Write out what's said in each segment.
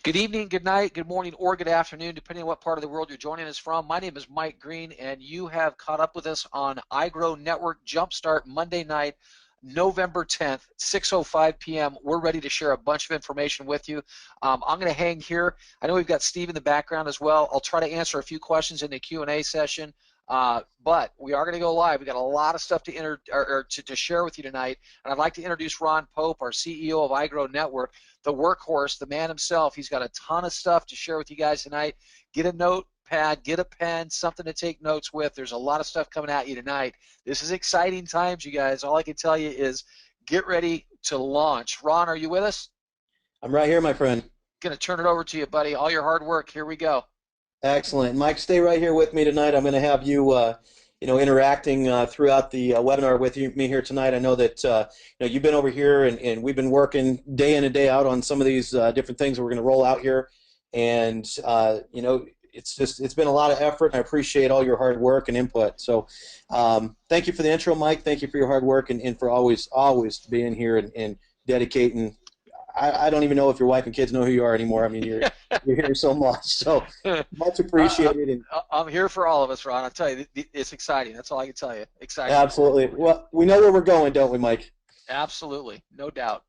Good evening, good night, good morning, or good afternoon, depending on what part of the world you're joining us from. My name is Mike Green, and you have caught up with us on iGrow Network Jumpstart Monday night, November 10th, 6:05 p.m. We're ready to share a bunch of information with you. I'm going to hang here. I know we've got Steve in the background as well. I'll try to answer a few questions in the Q&A session. But we are going to go live. We've got a lot of stuff to share with you tonight. And I'd like to introduce Ron Pope, our CEO of iGrow Network, the workhorse, the man himself. He's got a ton of stuff to share with you guys tonight. Get a notepad, get a pen, something to take notes with. There's a lot of stuff coming at you tonight. This is exciting times, you guys. All I can tell you is get ready to launch. Ron, are you with us? I'm right here, my friend. Going to turn it over to you, buddy. All your hard work. Here we go. Excellent. Mike, stay right here with me tonight. I'm going to have you, interacting throughout the webinar with me here tonight. I know that you've been over here, and we've been working day in and day out on some of these different things that we're going to roll out here. And it's been a lot of effort. I appreciate all your hard work and input. So thank you for the intro, Mike. Thank you for your hard work and for always being here and dedicating. I don't even know if your wife and kids know who you are anymore. I mean, you're here so much, so much appreciated. And I'm here for all of us, Ron. I'll tell you, it's exciting. That's all I can tell you. Exciting. Absolutely. Well, we know where we're going, don't we, Mike? Absolutely, no doubt.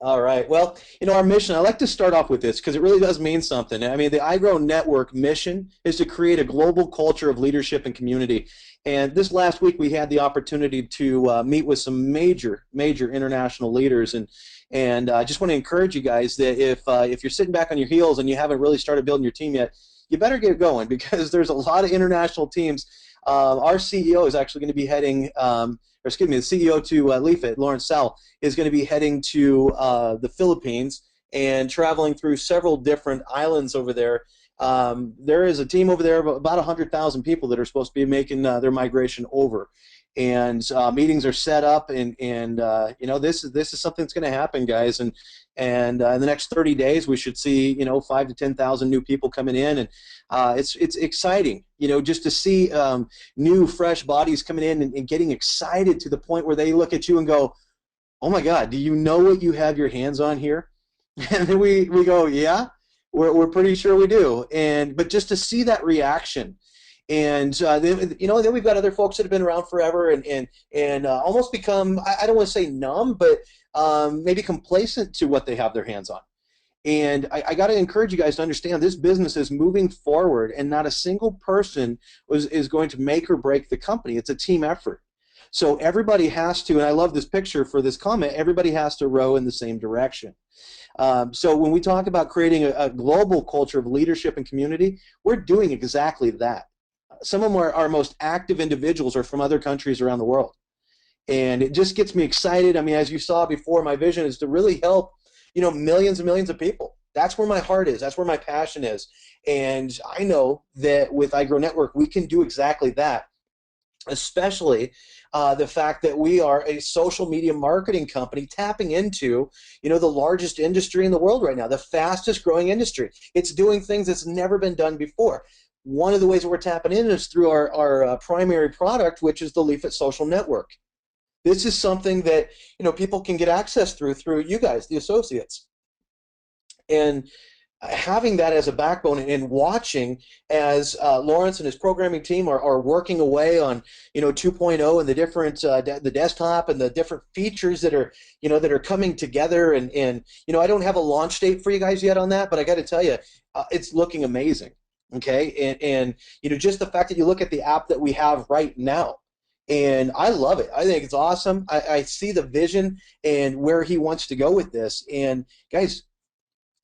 All right. Well, our mission, I like to start off with this because it really does mean something. I mean, the iGrow Network mission is to create a global culture of leadership and community. And this last week, we had the opportunity to meet with some major international leaders. And I just want to encourage you guys that if you're sitting back on your heels and you haven't really started building your team yet, you better get going because there's a lot of international teams. Our CEO is actually going to be heading, the CEO to Leafit, Lawrence Sell, is going to be heading to the Philippines and traveling through several different islands over there. There is a team over there of about 100,000 people that are supposed to be making their migration over. And meetings are set up, and this is something that's going to happen, guys. And in the next 30 days, we should see 5,000 to 10,000 new people coming in, and it's exciting, just to see new, fresh bodies coming in and getting excited to the point where they look at you and go, "Oh my God, do you know what you have your hands on here?" And then we go, "Yeah, we're pretty sure we do." But just to see that reaction. And then we've got other folks that have been around forever and almost become, I don't want to say numb, but maybe complacent to what they have their hands on. And I got to encourage you guys to understand this business is moving forward, and not a single person is going to make or break the company. It's a team effort. So everybody has to, and I love this picture for this comment, everybody has to row in the same direction. So when we talk about creating a global culture of leadership and community, we're doing exactly that. Some of our most active individuals are from other countries around the world. And it just gets me excited. I mean, as you saw before, my vision is to really help, millions and millions of people. That's where my heart is. That's where my passion is. And I know that with iGrow Network, we can do exactly that, especially the fact that we are a social media marketing company tapping into, the largest industry in the world right now, the fastest growing industry. It's doing things that's never been done before. One of the ways that we're tapping in is through our primary product, which is the Leafit social network. This is something that people can get access through you guys, the associates. And having that as a backbone and watching as Lawrence and his programming team are working away on 2.0 and the different the desktop and the different features that are coming together. And I don't have a launch date for you guys yet on that, but I got to tell you, it's looking amazing. Okay, and just the fact that you look at the app that we have right now, and I love it. I think it's awesome. I see the vision and where he wants to go with this. And guys,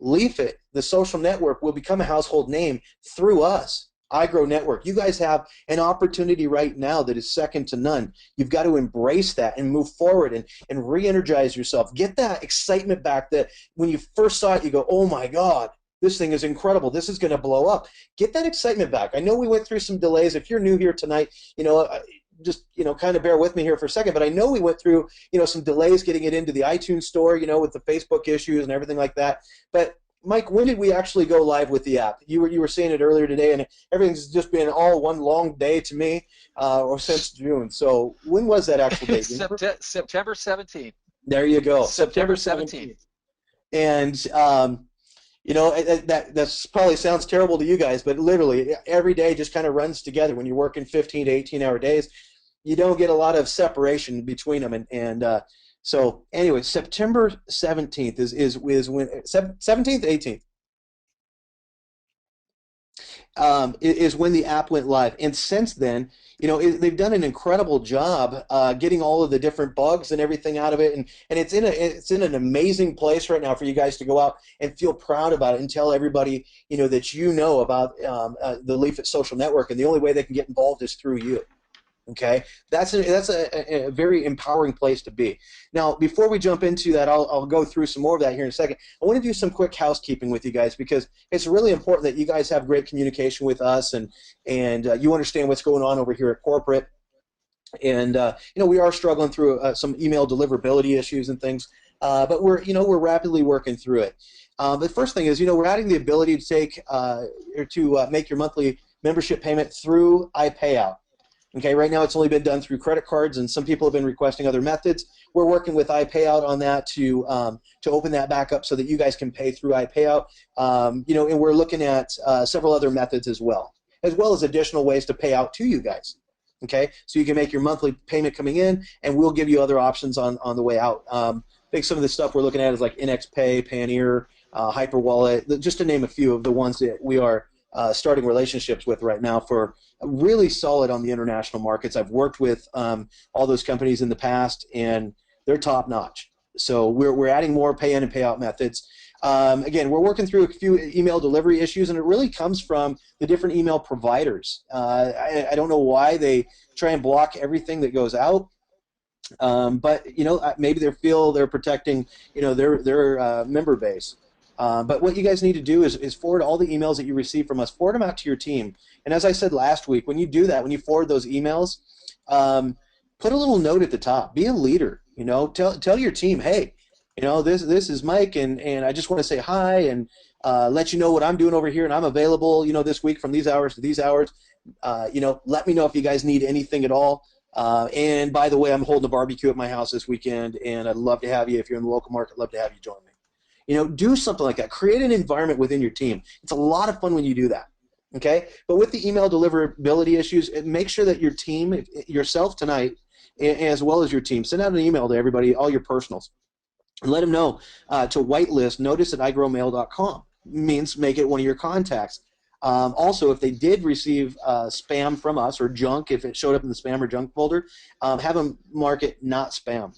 Leafit, the social network, will become a household name through us, iGrow Network. You guys have an opportunity right now that is second to none. You've got to embrace that and move forward and re-energize yourself. Get that excitement back that when you first saw it, you go, "Oh my God, this thing is incredible. This is going to blow up." Get that excitement back. I know we went through some delays. If you're new here tonight, just kind of bear with me here for a second. But I know we went through some delays getting it into the iTunes store, with the Facebook issues and everything like that. But Mike, when did we actually go live with the app? You were saying it earlier today, and everything's just been all one long day to me, or since June. So when was that actual date? September 17th. There you go. September 17th. And You know, that's probably sounds terrible to you guys, but literally every day just kind of runs together. When you're working 15 to 18-hour days, you don't get a lot of separation between them. So anyway, September 17th is when 17th, 18th is when the app went live. And since then, you know, they've done an incredible job getting all of the different bugs and everything out of it. And it's in an amazing place right now for you guys to go out and feel proud about it and tell everybody, you know, that you know about the Leafit social network. And the only way they can get involved is through you. Okay, that's a very empowering place to be. Now, before we jump into that, I'll go through some more of that here in a second. I want to do some quick housekeeping with you guys because it's really important that you guys have great communication with us and you understand what's going on over here at corporate. And you know, we are struggling through some email deliverability issues and things, but we're rapidly working through it. The first thing is, you know, we're adding the ability to take or to make your monthly membership payment through iPayout. Okay, right now it's only been done through credit cards, and some people have been requesting other methods. We're working with iPayout on that to open that back up so that you guys can pay through iPayout. You know, and we're looking at several other methods as well as additional ways to pay out to you guys. Okay, so you can make your monthly payment coming in, and we'll give you other options on the way out. I think some of the stuff we're looking at is like NXPay, Payoneer, Hyperwallet, just to name a few of the ones that we are starting relationships with right now for really solid on the international markets. I've worked with all those companies in the past, and they're top notch. So we're adding more pay in and pay out methods. Again, we're working through a few email delivery issues, and it really comes from the different email providers. I don't know why they try and block everything that goes out. But you know, maybe they feel they're protecting, you know, their member base. But what you guys need to do is forward all the emails that you receive from us, forward them out to your team. And as I said last week, when you do that, when you forward those emails, put a little note at the top. Be a leader. You know, tell your team, hey, you know, this is Mike, and I just want to say hi and let you know what I'm doing over here, and I'm available, you know, this week from these hours to these hours. You know, let me know if you guys need anything at all. And by the way, I'm holding a barbecue at my house this weekend, and I'd love to have you if you're in the local market. I'd love to have you join me. You know, do something like that. Create an environment within your team. It's a lot of fun when you do that. Okay? But with the email deliverability issues, make sure that your team, yourself tonight, as well as your team, send out an email to everybody, all your personals, and let them know to whitelist notice at igrowmail.com. Means make it one of your contacts. Also, if they did receive spam from us or junk, if it showed up in the spam or junk folder, have them mark it not spam.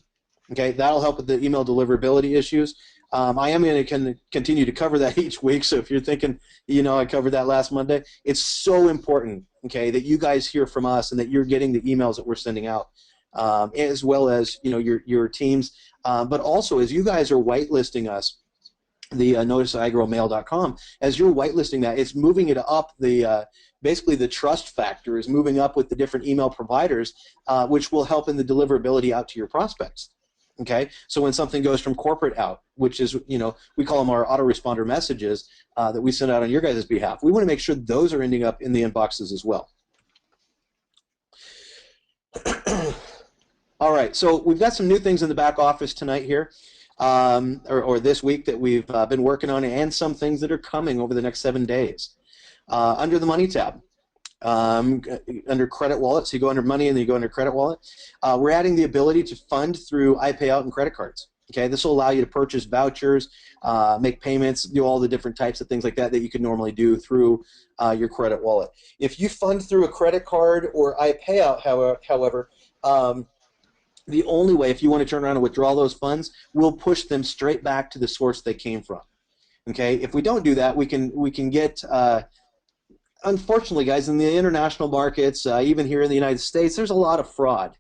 Okay, that'll help with the email deliverability issues. I am going to continue to cover that each week, so if you're thinking, you know, I covered that last Monday, it's so important, okay, that you guys hear from us and that you're getting the emails that we're sending out, as well as, you know, your teams. But also, as you guys are whitelisting us, the notice at igrowmail.com, as you're whitelisting that, it's moving it up the basically the trust factor is moving up with the different email providers, which will help in the deliverability out to your prospects. Okay, so when something goes from corporate out, which is, you know, we call them our autoresponder messages that we send out on your guys' behalf, we want to make sure those are ending up in the inboxes as well. All right, so we've got some new things in the back office tonight here, or this week that we've been working on, and some things that are coming over the next 7 days. Under the Money tab, under Credit Wallet, so you go under Money and then you go under Credit Wallet, we're adding the ability to fund through iPayout and credit cards. Okay, this will allow you to purchase vouchers, make payments, do all the different types of things like that that you could normally do through your credit wallet. If you fund through a credit card or iPayout, however, the only way, if you want to turn around and withdraw those funds, we'll push them straight back to the source they came from. Okay, if we don't do that, we can get unfortunately, guys, in the international markets, even here in the United States, there's a lot of fraud.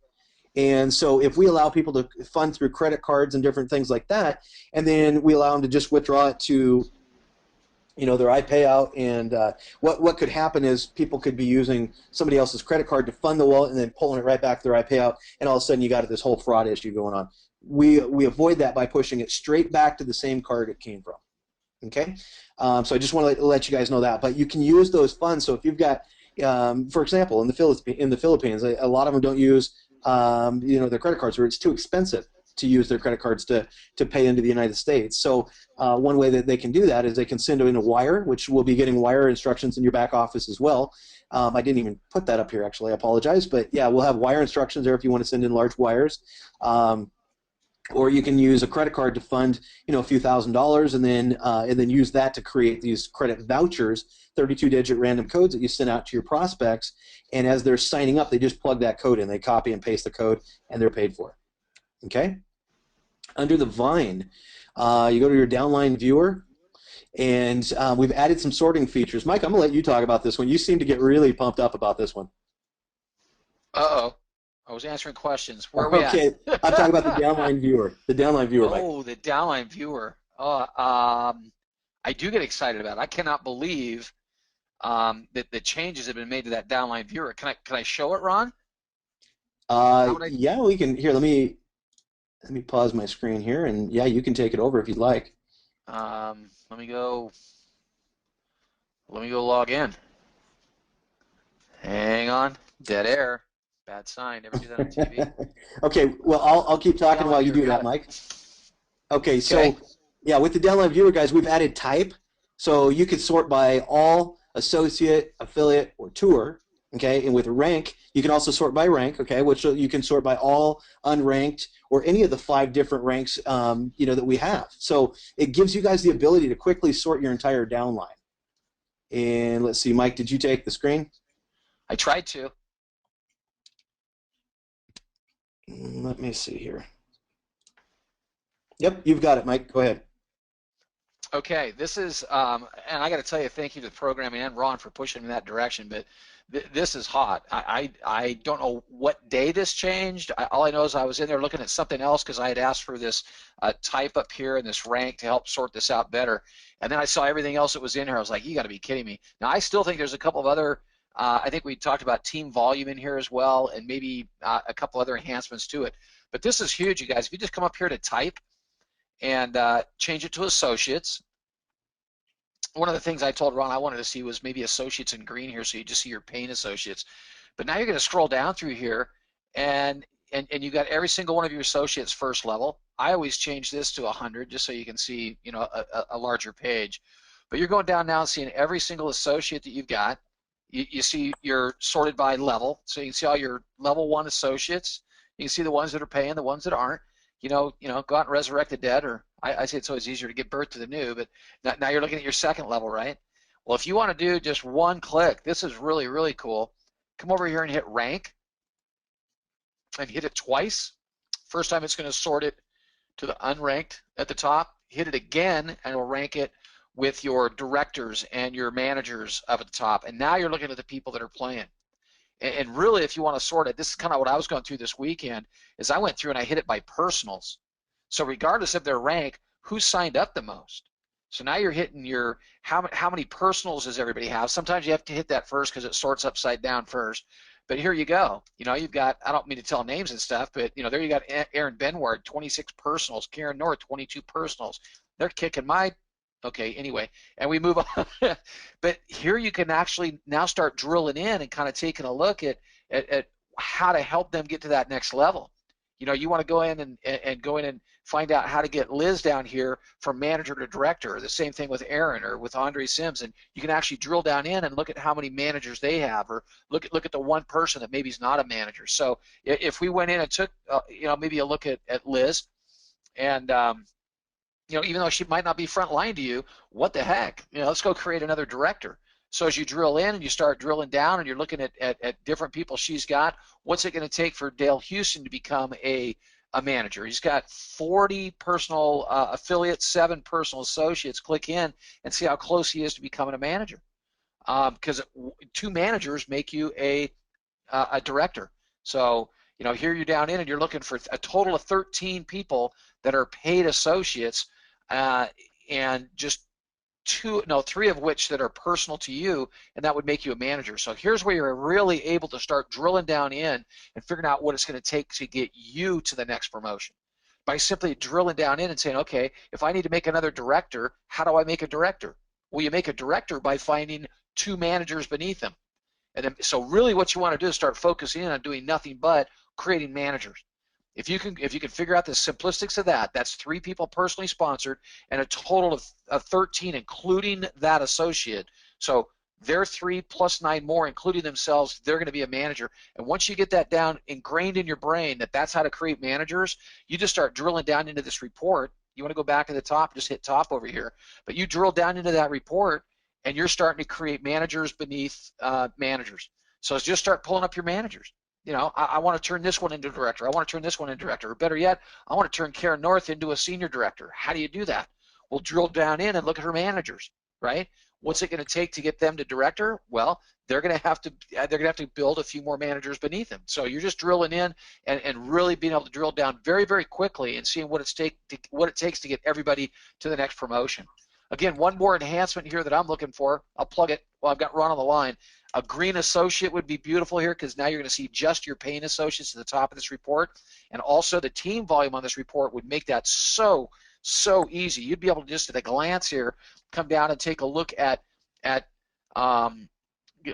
And so if we allow people to fund through credit cards and different things like that, and then we allow them to just withdraw it to, you know, their iPayout, and what could happen is people could be using somebody else's credit card to fund the wallet and then pulling it right back to their iPayout, and all of a sudden you got this whole fraud issue going on. We avoid that by pushing it straight back to the same card it came from. Okay, so I just want to let you guys know that. But you can use those funds. So if you've got, for example, in the Philippines, a lot of them don't use, you know, their credit cards, or it's too expensive. to use their credit cards to pay into the United States. So one way that they can do that is they can send in a wire, which will be getting wire instructions in your back office as well. I didn't even put that up here, actually. I apologize. But, yeah, we'll have wire instructions there if you want to send in large wires. Or you can use a credit card to fund, a few $1,000s, and then use that to create these credit vouchers, 32-digit random codes that you send out to your prospects. And as they're signing up, they just plug that code in. They copy and paste the code, and they're paid for. Okay? Under the Vine, you go to your downline viewer, and we've added some sorting features. Mike, I'm going to let you talk about this one. You seem to get really pumped up about this one. Uh-oh. I was answering questions. Where are we Okay, at? I'm talking about the downline viewer. The downline viewer, Mike. Oh, the downline viewer. I do get excited about it. I cannot believe that the changes have been made to that downline viewer. Can I show it, Ron? Yeah, we can. Here, let me pause my screen here, and yeah, you can take it over if you'd like. Let me go log in. Hang on. Dead air. Bad sign. Never do that on TV. Okay, well, I'll keep talking while you do that, Mike. Okay, so yeah, with the downline viewer, guys, we've added type, so you can sort by all, associate, affiliate, or tour. Okay, and with rank, you can also sort by rank. Okay, which you can sort by all, unranked, or any of the 5 different ranks that we have. So it gives you guys the ability to quickly sort your entire downline. And let's see, Mike, did you take the screen? I tried to. Let me see here. Yep, you've got it, Mike. Go ahead. Okay, this is, and I got to tell you, thank you to the programming and Ron for pushing in that direction, but this is hot. I don't know what day this changed. All I know is I was in there looking at something else because I had asked for this type up here and this rank to help sort this out better. And then I saw everything else that was in here. I was like, you got to be kidding me. Now, I still think there's a couple of other, I think we talked about team volume in here as well, and maybe a couple other enhancements to it. But this is huge, you guys. If you just come up here to type and change it to associates. One of the things I told Ron I wanted to see was maybe associates in green here, so you just see your paying associates. But now you're going to scroll down through here, and you got every single one of your associates first level. I always change this to 100 just so you can see, a larger page. But you're going down now and seeing every single associate that you've got. You see you're sorted by level, so you can see all your level 1 associates. You can see the ones that are paying, the ones that aren't. Go out and resurrect the dead, or I say it's always easier to give birth to the new, but now you're looking at your second level, right? Well, if you want to do just one click, this is really, really cool. Come over here and hit rank, and hit it twice. First time it's going to sort it to the unranked at the top. Hit it again, and it'll rank it with your directors and your managers up at the top. And now you're looking at the people that are playing. And really, if you want to sort it, this is kind of what I was going through this weekend, is I went through and I hit it by personals. So regardless of their rank, who signed up the most? So now you're hitting your, how many personals does everybody have? Sometimes you have to hit that first because it sorts upside down first. But here you go. You've got, I don't mean to tell names and stuff, but, there you got Aaron Benward, 26 personals, Karen North, 22 personals. They're kicking my, okay, anyway, and we move on. But here you can actually now start drilling in and kind of taking a look at how to help them get to that next level. You want to go in and go in and find out how to get Liz down here from manager to director. The same thing with Aaron or with Andre Sims, and you can actually drill down in and look at how many managers they have, or look at the one person that maybe is not a manager. So if we went in and took maybe a look at Liz, and even though she might not be front line to you, what the heck? Let's go create another director. So as you drill in and you start drilling down and you're looking at different people she's got, what's it going to take for Dale Houston to become a manager? He's got 40 personal affiliates, 7 personal associates. Click in and see how close he is to becoming a manager. Because 2 managers make you a director. So here you're down in and you're looking for a total of 13 people that are paid associates, and just 3 of which that are personal to you, and that would make you a manager. So here's where you're really able to start drilling down in and figuring out what it's going to take to get you to the next promotion. By simply drilling down in and saying, okay, if I need to make another director, how do I make a director? Well, you make a director by finding 2 managers beneath them. And then, so really what you want to do is start focusing in on doing nothing but creating managers. If you can figure out the simplistics of that, that's 3 people personally sponsored and a total of 13, including that associate. So they're 3 plus 9 more, including themselves. They're going to be a manager. And once you get that down, ingrained in your brain that that's how to create managers, you just start drilling down into this report. You want to go back to the top, just hit top over here. But you drill down into that report, and you're starting to create managers beneath managers. So just start pulling up your managers. You know, I want to turn this one into a director. I want to turn this one into a director. Or better yet, I want to turn Karen North into a senior director. How do you do that? Well, drill down in and look at her managers, right? What's it going to take to get them to director? Well, they're going to have to build a few more managers beneath them. So you're just drilling in and really being able to drill down very, very quickly and seeing what it takes to get everybody to the next promotion. Again, one more enhancement here that I'm looking for. I'll plug it while I've got Ron on the line. A green associate would be beautiful here because now you're going to see just your paying associates at the top of this report. And also the team volume on this report would make that so easy. You'd be able to just at a glance here come down and take a look at let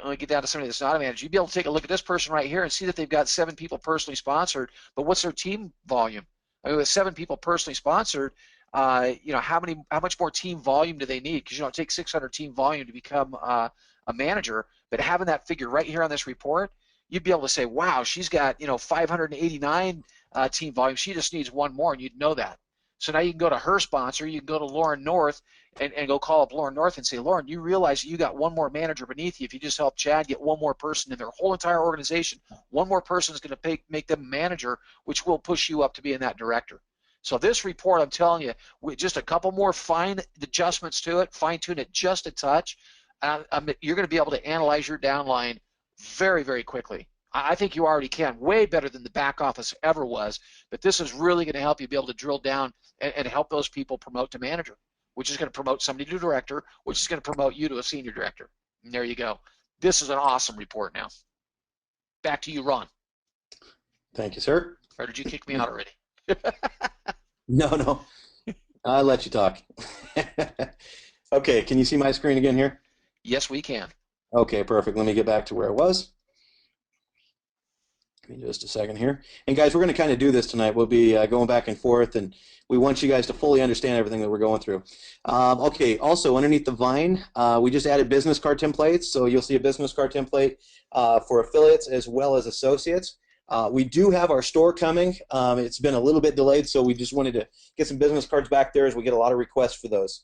me get down to somebody that's not a manager. You'd be able to take a look at this person right here and see that they've got 7 people personally sponsored, but what's their team volume? I mean, with 7 people personally sponsored, you know, how much more team volume do they need? Because you know, it takes 600 team volume to become a manager. But having that figure right here on this report, you'd be able to say, wow, she's got, you know, 589 team volume. She just needs 1 more, and you'd know that. So now you can go to her sponsor, you can go to Lauren North, and go call up Lauren North and say, Lauren, you realize you got 1 more manager beneath you. If you just help Chad get 1 more person in their whole entire organization, 1 more person is going to make them a manager, which will push you up to being that director. So this report, I'm telling you, with just a couple more fine adjustments to it, fine-tune it just a touch, you're going to be able to analyze your downline very, very quickly. I think you already can, way better than the back office ever was, but this is really going to help you be able to drill down and help those people promote to manager, which is going to promote somebody to director, which is going to promote you to a senior director. And there you go. This is an awesome report now. Back to you, Ron. Thank you, sir. Or did you kick me out already? No. I'll let you talk. Okay, can you see my screen again here? Yes, we can. Okay, perfect. Let me get back to where I was. Give me just a second here. And guys, we're going to kind of do this tonight. We'll be going back and forth, and we want you guys to fully understand everything that we're going through. Okay, also underneath the vine, we just added business card templates. So you'll see a business card template for affiliates as well as associates. We do have our store coming. It's been a little bit delayed, so we just wanted to get some business cards back there as we get a lot of requests for those.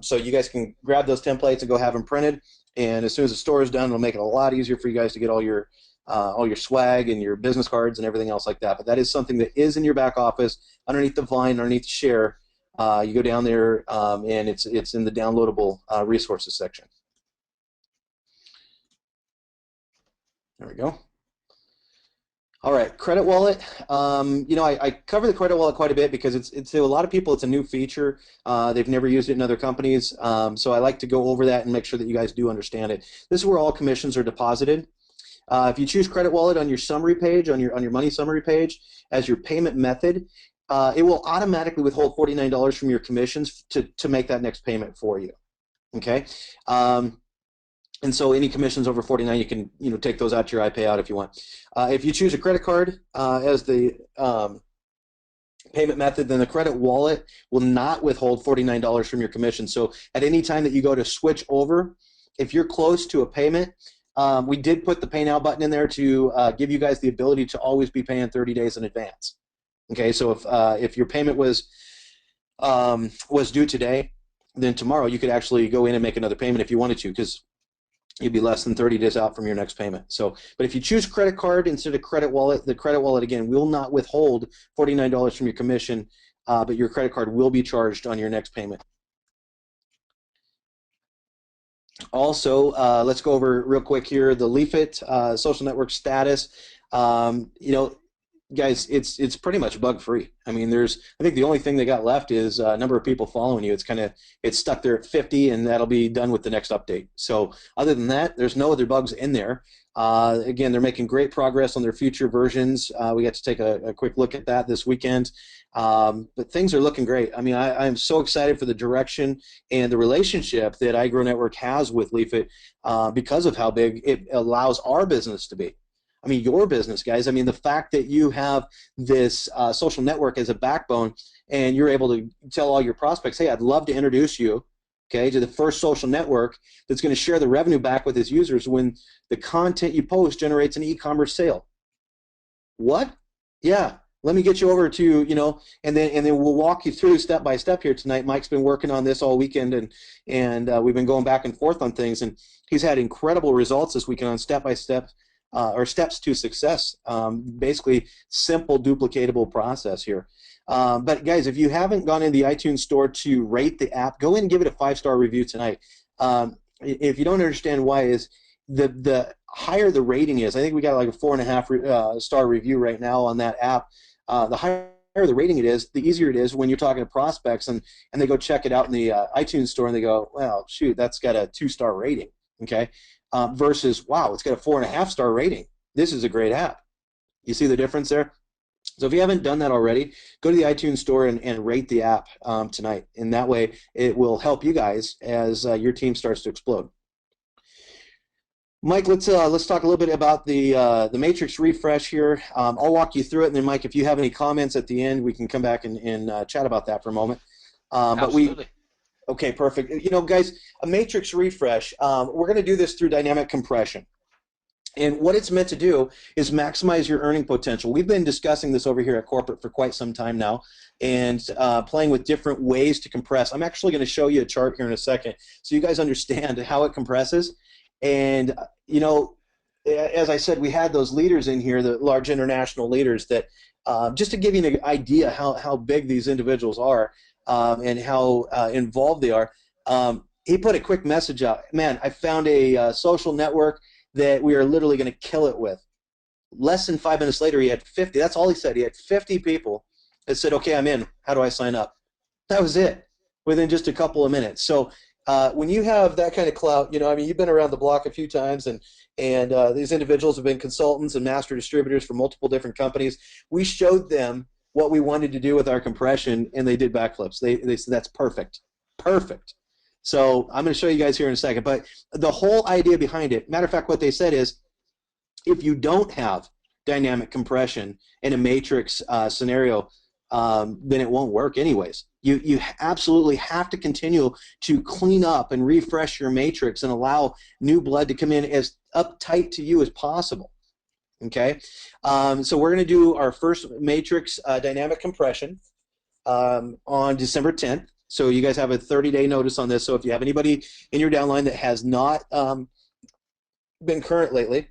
So you guys can grab those templates and go have them printed, and as soon as the store is done, it'll make it a lot easier for you guys to get all your swag and your business cards and everything else like that. But that is something that is in your back office underneath the vine, underneath share. You go down there, and it's in the downloadable resources section. There we go. All right, credit wallet. You know, I cover the credit wallet quite a bit because it's to a lot of people it's a new feature. They've never used it in other companies, so I like to go over that and make sure that you guys do understand it. This is where all commissions are deposited. If you choose credit wallet on your summary page, on your money summary page as your payment method, it will automatically withhold $49 from your commissions to make that next payment for you. Okay. And so any commissions over 49, you can take those out to your iPayout if you want. If you choose a credit card as the payment method, then the credit wallet will not withhold $49 from your commission. So at any time that you go to switch over, if you're close to a payment, we did put the pay now button in there to give you guys the ability to always be paying 30 days in advance. Okay, so if your payment was due today, then tomorrow you could actually go in and make another payment if you wanted to, because you'd be less than 30 days out from your next payment. So, but if you choose credit card instead of credit wallet, the credit wallet again will not withhold $49 from your commission, but your credit card will be charged on your next payment. Also, let's go over real quick here the leafit social network status. Guys, it's pretty much bug free. I mean, I think the only thing they got left is a number of people following you. It's stuck there at 50, and that'll be done with the next update. So other than that, there's no other bugs in there. Again, they're making great progress on their future versions. We got to take a quick look at that this weekend. But things are looking great. I mean, I'm so excited for the direction and the relationship that iGrow Network has with Leafit because of how big it allows our business to be. I mean, your business, guys. I mean, the fact that you have this social network as a backbone, and you're able to tell all your prospects, hey, I'd love to introduce you, okay, to the first social network that's going to share the revenue back with its users when the content you post generates an e-commerce sale. What? Yeah. Let me get you over to, and then we'll walk you through step by step here tonight. Mike's been working on this all weekend, and we've been going back and forth on things, and he's had incredible results this weekend on step by step or steps to success. Basically, simple, duplicatable process here. But guys, if you haven't gone in the iTunes store to rate the app, go in and give it a 5-star review tonight. If you don't understand why, is the higher the rating is, I think we got like a 4.5 star review right now on that app. The higher the rating it is, the easier it is when you're talking to prospects and they go check it out in the iTunes store and they go, well, shoot, that's got a 2-star rating, okay? Versus, wow, it's got a 4.5-star rating. This is a great app. You see the difference there? So if you haven't done that already, go to the iTunes store and rate the app tonight. And that way it will help you guys as your team starts to explode. Mike, let's talk a little bit about the matrix refresh here. I'll walk you through it, and then Mike, if you have any comments at the end, we can come back and chat about that for a moment. Absolutely. Okay, perfect. Guys, a matrix refresh. We're going to do this through dynamic compression. And what it's meant to do is maximize your earning potential. We've been discussing this over here at Corporate for quite some time now and playing with different ways to compress. I'm actually going to show you a chart here in a second so you guys understand how it compresses. And, as I said, we had those leaders in here, the large international leaders that, just to give you an idea how big these individuals are and how involved they are, he put a quick message out. Man, I found a social network that we are literally going to kill it with. Less than 5 minutes later, he had 50. That's all he said. He had 50 people that said, okay, I'm in. How do I sign up? That was it within just a couple of minutes. So when you have that kind of clout, you've been around the block a few times, and these individuals have been consultants and master distributors for multiple different companies. We showed them what we wanted to do with our compression, and they did backflips. They said, that's perfect. Perfect. So I'm going to show you guys here in a second. But the whole idea behind it, matter of fact, what they said is, if you don't have dynamic compression in a matrix scenario, then it won't work anyways. You absolutely have to continue to clean up and refresh your matrix and allow new blood to come in as uptight to you as possible. Okay, so we're going to do our first matrix dynamic compression on December 10th. So you guys have a 30-day notice on this. So if you have anybody in your downline that has not been current lately,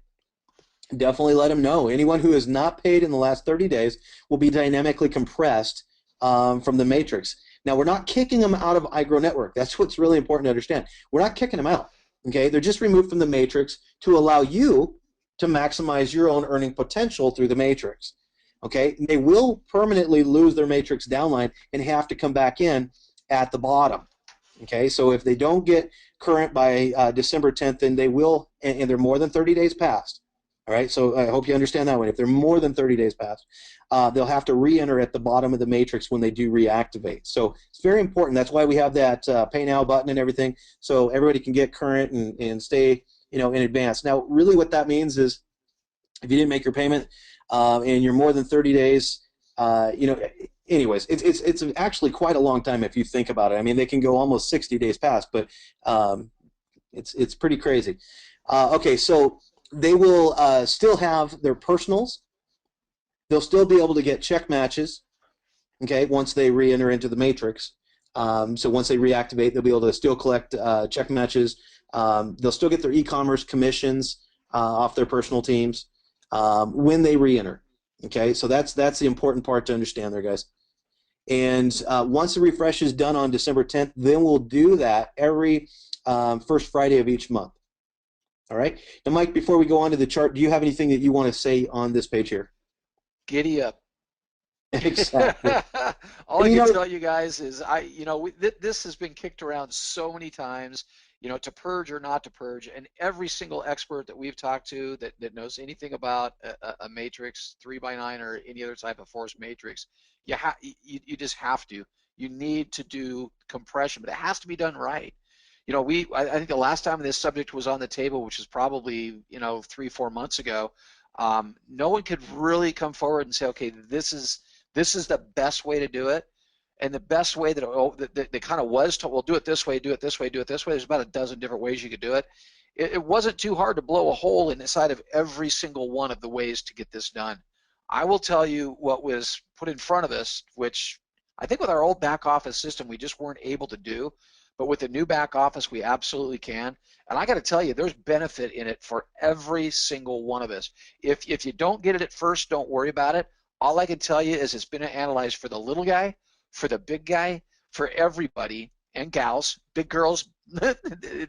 definitely let them know. Anyone who has not paid in the last 30 days will be dynamically compressed from the matrix. Now, we're not kicking them out of iGrow Network. That's what's really important to understand. We're not kicking them out. Okay, they're just removed from the matrix to allow you to maximize your own earning potential through the matrix. Okay, they will permanently lose their matrix downline and have to come back in at the bottom. Okay, so if they don't get current by December 10th, then they will, and they're more than 30 days past. All right, so I hope you understand that one. If they're more than 30 days past, they'll have to re-enter at the bottom of the matrix when they do reactivate. So it's very important. That's why we have that pay now button and everything, so everybody can get current and stay, in advance. Now, really, what that means is, if you didn't make your payment and you're more than 30 days, anyways, it's actually quite a long time if you think about it. I mean, they can go almost 60 days past, but it's pretty crazy. Okay, so they will still have their personals. They'll still be able to get check matches, okay, once they re-enter into the matrix. So once they reactivate, they'll be able to still collect check matches. They'll still get their e-commerce commissions off their personal teams when they re-enter. Okay, so that's the important part to understand there, guys. And once the refresh is done on December 10th, then we'll do that every first Friday of each month. All right. Now, Mike, before we go on to the chart, do you have anything that you want to say on this page here? Giddy up. Exactly. All I can tell you guys is this has been kicked around so many times, to purge or not to purge, and every single expert that we've talked to that knows anything about a matrix 3x9 or any other type of force matrix, you just have to. You need to do compression, but it has to be done right. I think the last time this subject was on the table, which is probably 3-4 months ago, No one could really come forward and say, okay, this is the best way to do it. And the best way that kind of was told, well, do it this way, do it this way, do it this way. There's about a dozen different ways you could do it. It wasn't too hard to blow a hole in the side of every single one of the ways to get this done. I will tell you what was put in front of us, which I think with our old back office system we just weren't able to do. But with the new back office, we absolutely can. And I got to tell you, there's benefit in it for every single one of us. If you don't get it at first, don't worry about it. All I can tell you is it's been analyzed for the little guy, for the big guy, for everybody, and gals, big girls, the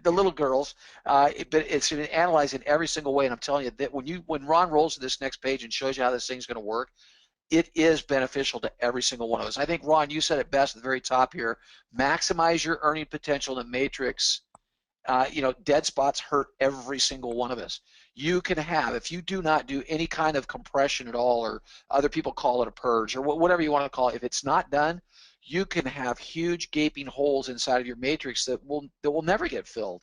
little girls. But it's been analyzed in every single way. And I'm telling you that when Ron rolls to this next page and shows you how this thing's going to work, it is beneficial to every single one of us. I think, Ron, you said it best at the very top here. Maximize your earning potential in the matrix. Dead spots hurt every single one of us. You can have, if you do not do any kind of compression at all, or other people call it a purge, or whatever you want to call it, if it's not done, you can have huge gaping holes inside of your matrix that will never get filled.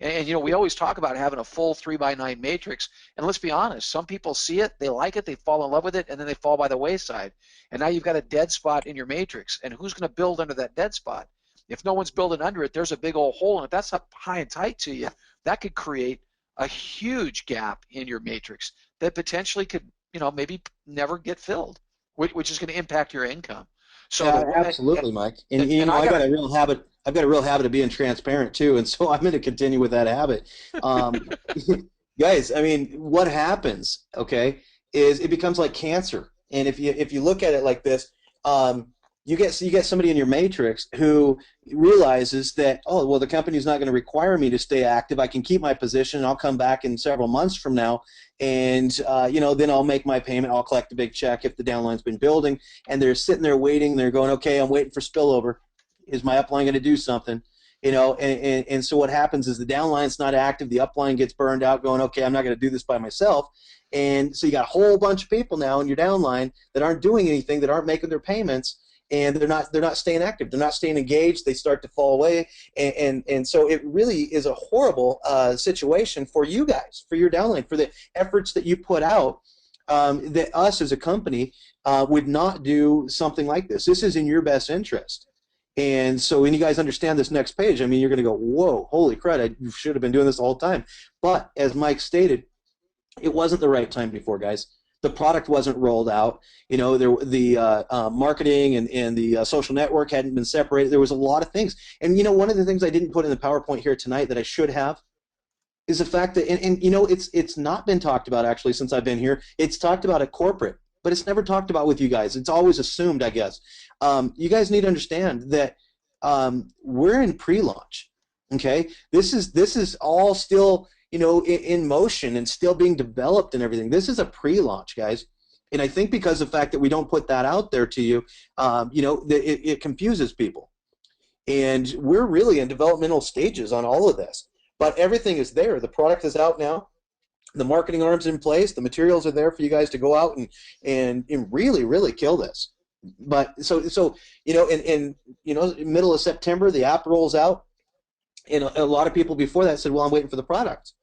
And we always talk about having a full 3x9 matrix, and let's be honest, some people see it, they like it, they fall in love with it, and then they fall by the wayside. And now you've got a dead spot in your matrix, and who's going to build under that dead spot? If no one's building under it, there's a big old hole, and if that's up high and tight to you, that could create a huge gap in your matrix that potentially could, maybe never get filled, which is going to impact your income. Yeah, So absolutely, Mike. And and I I got got a real habit. I've got a real habit of being transparent too, and so I'm going to continue with that habit. Um, guys, I mean, what happens, okay, is it becomes like cancer. And if you look at it like this, um, you get somebody in your matrix who realizes that, oh, well, the company's not going to require me to stay active. I can keep my position, and I'll come back in several months from now, and then I'll make my payment. I'll collect a big check if the downline's been building, and they're sitting there waiting. They're going, okay, I'm waiting for spillover. Is my upline going to do something? And so what happens is the downline's not active. The upline gets burned out, going, okay, I'm not going to do this by myself. And so you got a whole bunch of people now in your downline that aren't doing anything, that aren't making their payments, and they're not staying active. They're not staying engaged. They start to fall away, and so it really is a horrible situation for you guys, for your downline, for the efforts that you put out. That us as a company would not do something like this. This is in your best interest. And so when you guys understand this next page, I mean, you're going to go, whoa, holy crud, I should have been doing this the whole time. But as Mike stated, it wasn't the right time before, guys. The product wasn't rolled out. The marketing and the social network hadn't been separated. There was a lot of things. And, one of the things I didn't put in the PowerPoint here tonight that I should have is the fact that, it's not been talked about actually since I've been here. It's talked about at corporate, but it's never talked about with you guys. It's always assumed, I guess. You guys need to understand that we're in pre-launch. Okay, this is all still in motion and still being developed and everything. This is a pre-launch, guys. And I think because of the fact that we don't put that out there to you, it confuses people. And we're really in developmental stages on all of this. But everything is there. The product is out now. The marketing arm's in place. The materials are there for you guys to go out and really, really kill this. But so in middle of September, the app rolls out, and a lot of people before that said, well, I'm waiting for the product.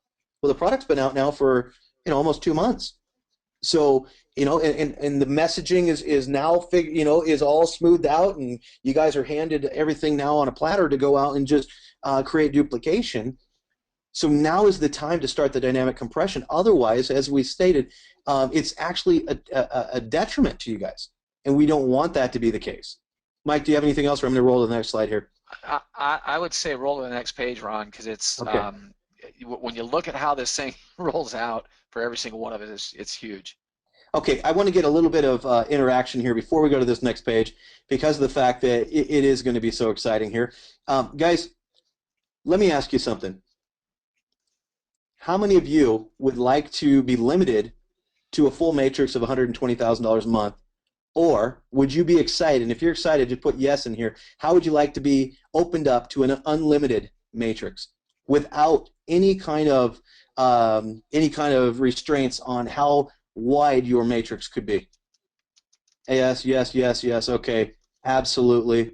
Well, the product's been out now for almost 2 months. So and the messaging is now is all smoothed out, and you guys are handed everything now on a platter to go out and just create duplication. So now is the time to start the dynamic compression. Otherwise, as we stated, it's actually a detriment to you guys, and we don't want that to be the case. Mike, do you have anything else, or I'm going to roll to the next slide here? I would say roll to the next page, Ron, because it's okay. When you look at how this thing rolls out for every single one of it, it's huge. Okay, I want to get a little bit of interaction here before we go to this next page, because of the fact that it is going to be so exciting here. Guys, let me ask you something. How many of you would like to be limited to a full matrix of $120,000 a month? Or would you be excited, and if you're excited, just put yes in here, how would you like to be opened up to an unlimited matrix without any kind of restraints on how wide your matrix could be? Yes, yes, yes, yes, okay, absolutely.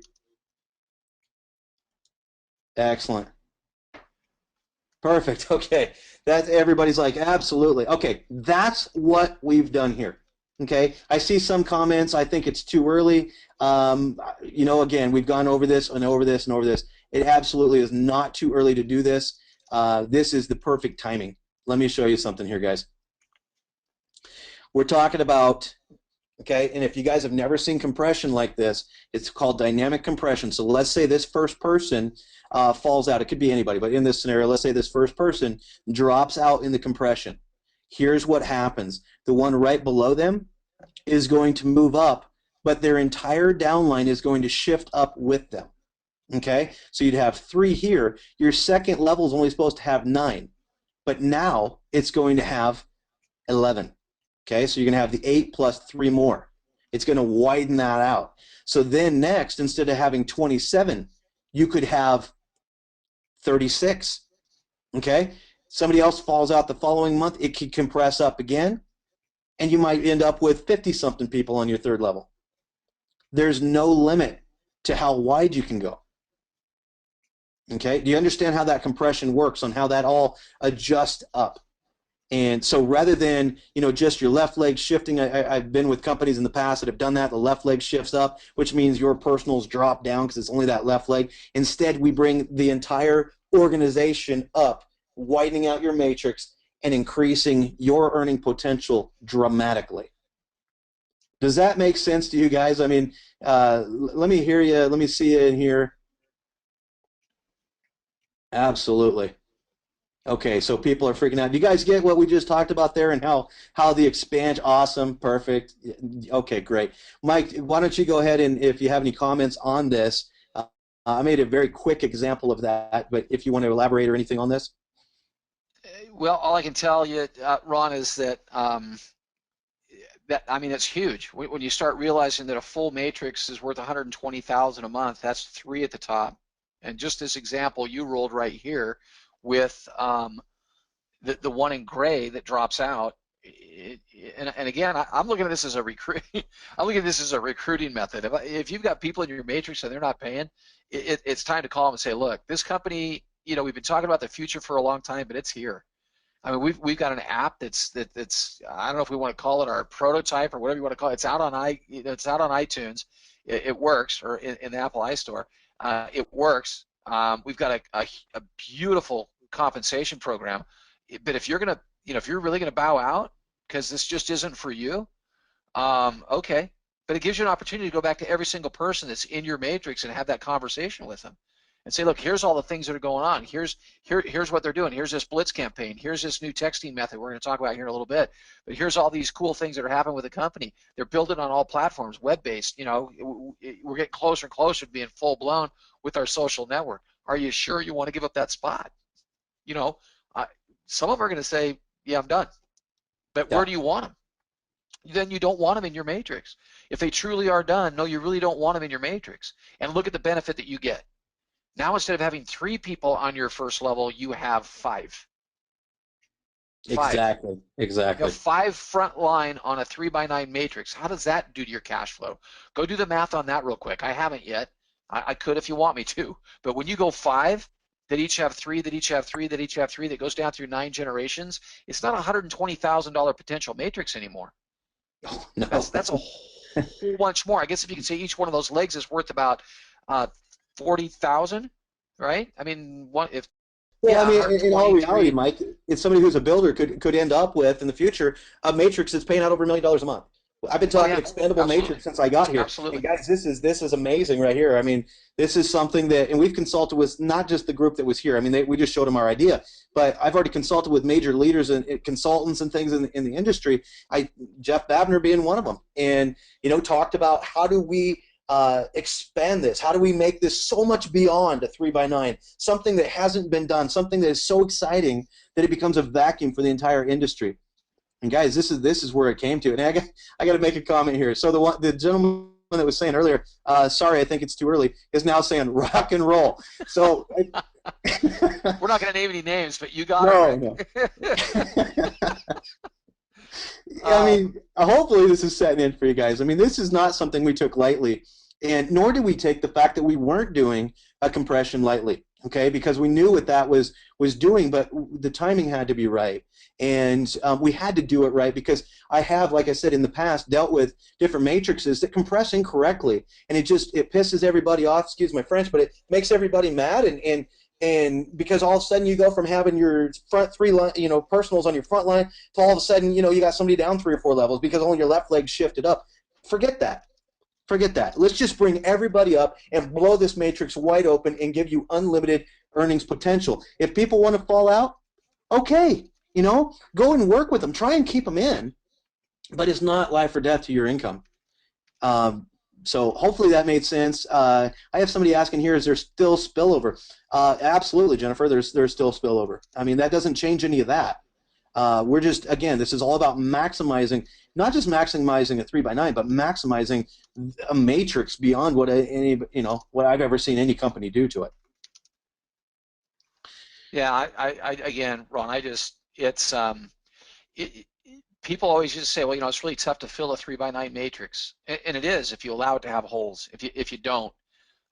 Excellent. Perfect. Okay. That's everybody's like, absolutely. Okay. That's what we've done here. Okay. I see some comments. I think it's too early. Again, we've gone over this and over this and over this. It absolutely is not too early to do this. This is the perfect timing. Let me show you something here, guys. We're talking about, okay, and if you guys have never seen compression like this, it's called dynamic compression. So let's say this first person falls out. It could be anybody, but in this scenario, let's say this first person drops out in the compression. Here's what happens. The one right below them is going to move up, but their entire downline is going to shift up with them. Okay, so you'd have 3 here. Your second level is only supposed to have 9, but now it's going to have 11. Okay, so you're going to have the 8 plus 3 more. It's going to widen that out. So then next, instead of having 27, you could have 36. Okay, somebody else falls out the following month, it could compress up again, and you might end up with 50-something people on your third level. There's no limit to how wide you can go. Okay, do you understand how that compression works, on how that all adjusts up? And so rather than, just your left leg shifting, I've been with companies in the past that have done that. The left leg shifts up, which means your personals drop down because it's only that left leg. Instead, we bring the entire organization up, widening out your matrix and increasing your earning potential dramatically. Does that make sense to you guys? I mean, let me hear you. Let me see you in here. Absolutely. Okay, so people are freaking out. Do you guys get what we just talked about there, and how the expand? Awesome, perfect. Okay, great. Mike, why don't you go ahead, and if you have any comments on this, I made a very quick example of that, but if you want to elaborate or anything on this. Well, all I can tell you, Ron, is that it's huge. When you start realizing that a full matrix is worth $120,000 a month, that's 3 at the top. And just this example you rolled right here with the one in gray that drops out. And again, I'm looking at this as a I'm looking at this as a recruiting method. If you've got people in your matrix and they're not paying, it's time to call them and say, look, this company, we've been talking about the future for a long time, but it's here. I mean, we've got an app that's I don't know if we want to call it our prototype or whatever you want to call it. It's out on iTunes. It works, or in the Apple iStore. It works. We've got a beautiful compensation program. But if you're gonna, if you're really gonna bow out because this just isn't for you, okay. But it gives you an opportunity to go back to every single person that's in your matrix and have that conversation with them, and say, look, here's all the things that are going on. Here's what they're doing. Here's this blitz campaign. Here's this new texting method we're going to talk about here in a little bit. But here's all these cool things that are happening with the company. They're building on all platforms, web-based. We're getting closer and closer to being full-blown with our social network. Are you sure you want to give up that spot? Some of them are going to say, yeah, I'm done. But where do you want them? Then you don't want them in your matrix. If they truly are done, no, you really don't want them in your matrix. And look at the benefit that you get. Now, instead of having 3 people on your first level, you have 5. Exactly. You have 5 front line on a 3x9 matrix. How does that do to your cash flow? Go do the math on that real quick. I haven't yet. I could if you want me to. But when you go 5 that each have 3, that each have 3, that each have 3, that goes down through 9 generations, it's not a $120,000 potential matrix anymore. Oh, no. That's a whole bunch more. I guess if you could say each one of those legs is worth about 40,000, right? I mean, if well, I mean, in all reality, Mike, it's somebody who's a builder could end up with in the future a matrix that's paying out over $1 million a month. I've been talking expandable matrix since I got here. Absolutely. And guys, this is amazing right here. I mean, this is something that, and we've consulted with not just the group that was here. I mean, we just showed them our idea, but I've already consulted with major leaders and consultants and things in the industry. Jeff Babner being one of them, and talked about how do we expand this? How do we make this so much beyond a 3x9? Something that hasn't been done, something that is so exciting that it becomes a vacuum for the entire industry. And guys, this is where it came to. And I got to make a comment here. So the gentleman that was saying earlier, sorry, I think it's too early, is now saying rock and roll. So we're not going to name any names, but you got it. No. I mean, hopefully this is setting in for you guys. I mean, this is not something we took lightly, and nor did we take the fact that we weren't doing a compression lightly, okay, because we knew what that was doing, but the timing had to be right, and we had to do it right because I have, like I said, in the past dealt with different matrices that compress incorrectly, and it pisses everybody off. Excuse my French, but it makes everybody mad, and because all of a sudden you go from having your front three personals on your front line to all of a sudden you got somebody down 3 or 4 levels because only your left leg shifted up. Forget that. Forget that. Let's just bring everybody up and blow this matrix wide open and give you unlimited earnings potential. If people want to fall out, okay, go and work with them. Try and keep them in, but it's not life or death to your income. So hopefully that made sense. I have somebody asking here, is there still spillover? Absolutely, Jennifer, there's still spillover. I mean, that doesn't change any of that. We're just, again, this is all about maximizing, not just maximizing a 3x9, but maximizing a matrix beyond what what I've ever seen any company do to it. Yeah, again, Ron, people always just say, well, it's really tough to fill a 3x9 matrix, and it is if you allow it to have holes. If you don't,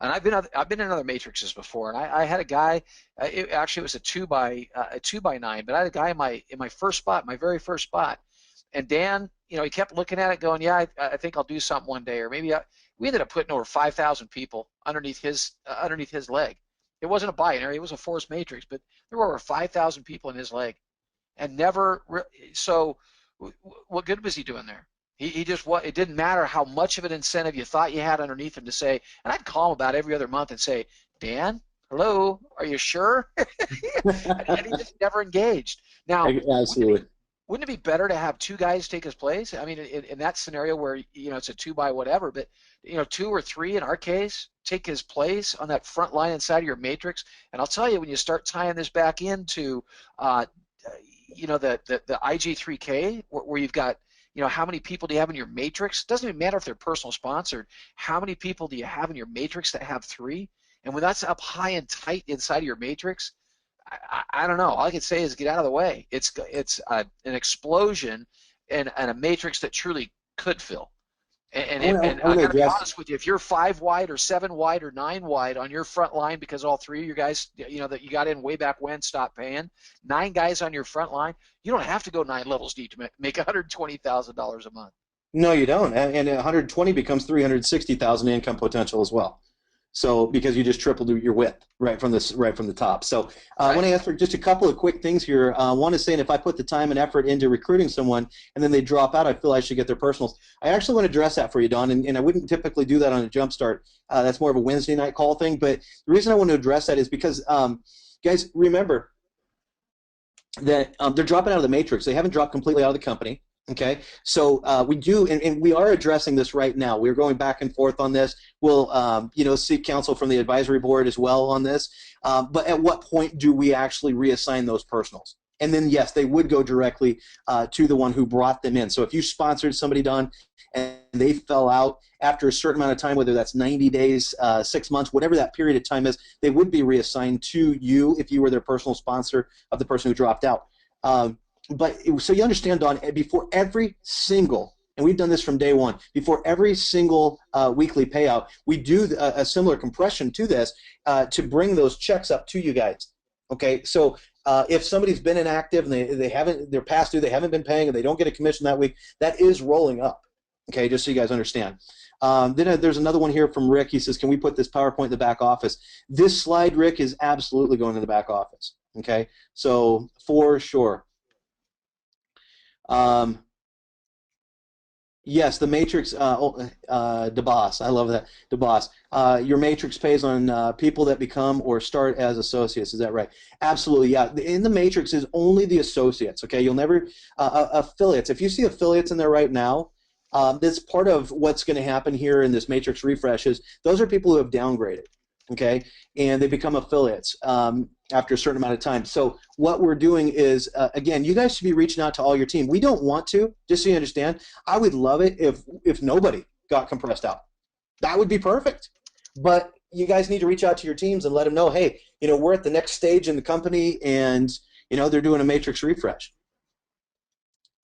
and I've been in other matrices before, and I had a guy. It was a 2x9, but I had a guy in my first spot, my very first spot, and Dan, he kept looking at it, going, yeah, I think I'll do something one day, or maybe we ended up putting over 5,000 people underneath his leg. It wasn't a binary; it was a forced matrix, but there were over 5,000 people in his leg, and so. What good was he doing there? He just it didn't matter how much of an incentive you thought you had underneath him to say, and I'd call him about every other month and say, Dan, hello, are you sure? And he just never engaged. Now, absolutely. Wouldn't it be better to have 2 guys take his place? I mean, in that scenario where it's a 2 by whatever, but 2 or 3 in our case take his place on that front line inside of your matrix. And I'll tell you, when you start tying this back into the IG3K where you've got how many people do you have in your matrix? It doesn't even matter if they're personal sponsored. How many people do you have in your matrix that have 3? And when that's up high and tight inside of your matrix, I don't know. All I can say is get out of the way. It's an explosion and a matrix that truly could fill. And I got to be honest with you, if you're 5 wide or 7 wide or 9 wide on your front line because all 3 of your guys, that you got in way back when, stopped paying, 9 guys on your front line, you don't have to go 9 levels deep to make $120,000 a month. No, you don't, and 120 becomes 360,000 income potential as well. So because you just tripled your width right from the top. So I want to ask for just a couple of quick things here. One is saying if I put the time and effort into recruiting someone and then they drop out, I feel I should get their personals. I actually want to address that for you, Don, and I wouldn't typically do that on a Jumpstart. That's more of a Wednesday night call thing. But the reason I want to address that is because, guys, remember that they're dropping out of the matrix. They haven't dropped completely out of the company. Okay, so we do, and we are addressing this right now. We're going back and forth on this. We'll, seek counsel from the advisory board as well on this. But at what point do we actually reassign those personals? And then, yes, they would go directly to the one who brought them in. So if you sponsored somebody, Don, and they fell out after a certain amount of time, whether that's 90 days, 6 months, whatever that period of time is, they would be reassigned to you if you were their personal sponsor of the person who dropped out. But so you understand, Don, before every single, and we've done this from day one, before every single weekly payout, we do a similar compression to this to bring those checks up to you guys. Okay, so if somebody's been inactive and they're past due, they haven't been paying, and they don't get a commission that week, that is rolling up. Okay, just so you guys understand. Then there's another one here from Rick. He says, can we put this PowerPoint in the back office? This slide, Rick, is absolutely going in the back office. Okay, so for sure. Yes, the matrix, DeBoss, I love that, DeBoss. Your matrix pays on people that become or start as associates, is that right? Absolutely, yeah. In the matrix is only the associates, okay? You'll never, affiliates, if you see affiliates in there right now, that's part of what's going to happen here in this matrix refresh is those are people who have downgraded, okay? And they become affiliates after a certain amount of time. So what we're doing is, again, you guys should be reaching out to all your team. We don't want to, just so you understand. I would love it if nobody got compressed out. That would be perfect. But you guys need to reach out to your teams and let them know, hey, we're at the next stage in the company, and they're doing a matrix refresh.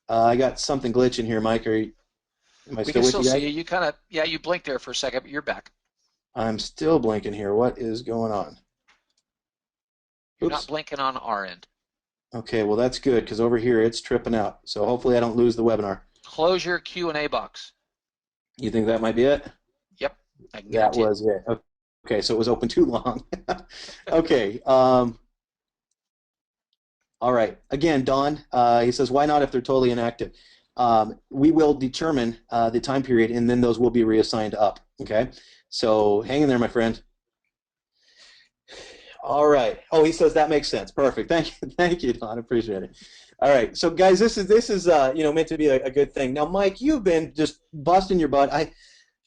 I got something glitching here, Mike. Am I still with you guys? We can still see you. You kind of, you blinked there for a second, but you're back. I'm still blinking here. What is going on? You're not Oops. blinking on our end. Okay, well that's good because over here it's tripping out. So hopefully I don't lose the webinar. Close your Q&A box. You think that might be it? Yep, I can That guarantee it. was it. Okay, so it was open too long. Okay. All right. Again, Don, he says, why not if they're totally inactive? We will determine the time period, and then those will be reassigned up. Okay. So hang in there, my friend. All right. Oh, he says that makes sense. Perfect. Thank you. Thank you, Don. Appreciate it. All right. So guys, this is meant to be a good thing. Now, Mike, you've been just busting your butt.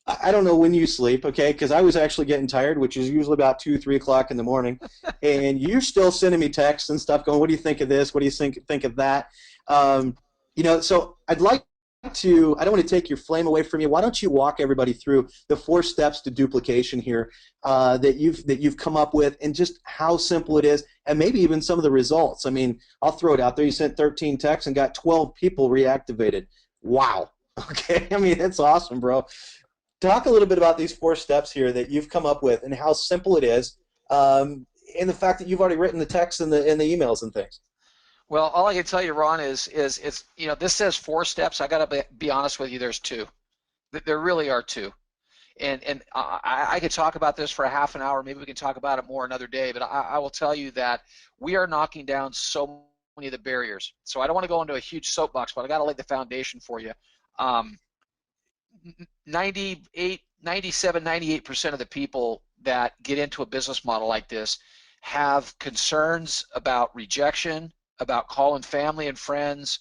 I don't know when you sleep, okay? Because I was actually getting tired, which is usually about 2, 3 o'clock in the morning, and you're still sending me texts and stuff, going, "What do you think of this? What do you think of that?" Um, so I'd like to. I don't want to take your flame away from you. Why don't you walk everybody through the 4 steps to duplication here that you've come up with, and just how simple it is, and maybe even some of the results. I mean, I'll throw it out there. You sent 13 texts and got 12 people reactivated. Wow. Okay. I mean, that's awesome, bro. Talk a little bit about these 4 steps here that you've come up with and how simple it is, and the fact that you've already written the text and the emails and things. Well, all I can tell you, Ron, is it's this says 4 steps. I got to be honest with you. There's two. There really are two. And I could talk about this for a half an hour. Maybe we can talk about it more another day. But I will tell you that we are knocking down so many of the barriers. So I don't want to go into a huge soapbox, but I got to lay the foundation for you. 98, 97, 98% of the people that get into a business model like this have concerns about rejection, about calling family and friends,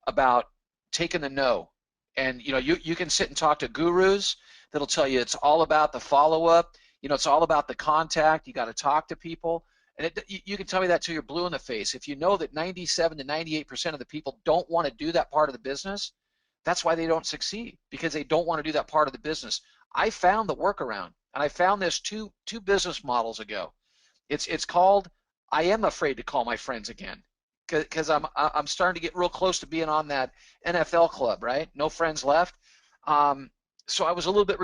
about taking the no. And you can sit and talk to gurus that'll tell you it's all about the follow-up. It's all about the contact. You got to talk to people. And you can tell me that till you're blue in the face. If you know that 97 to 98% of the people don't want to do that part of the business, that's why they don't succeed, because they don't want to do that part of the business. I found the workaround, and I found this two business models ago. It's called I am afraid to call my friends again, because I'm starting to get real close to being on that NFL club, right? No friends left. So I was a little bit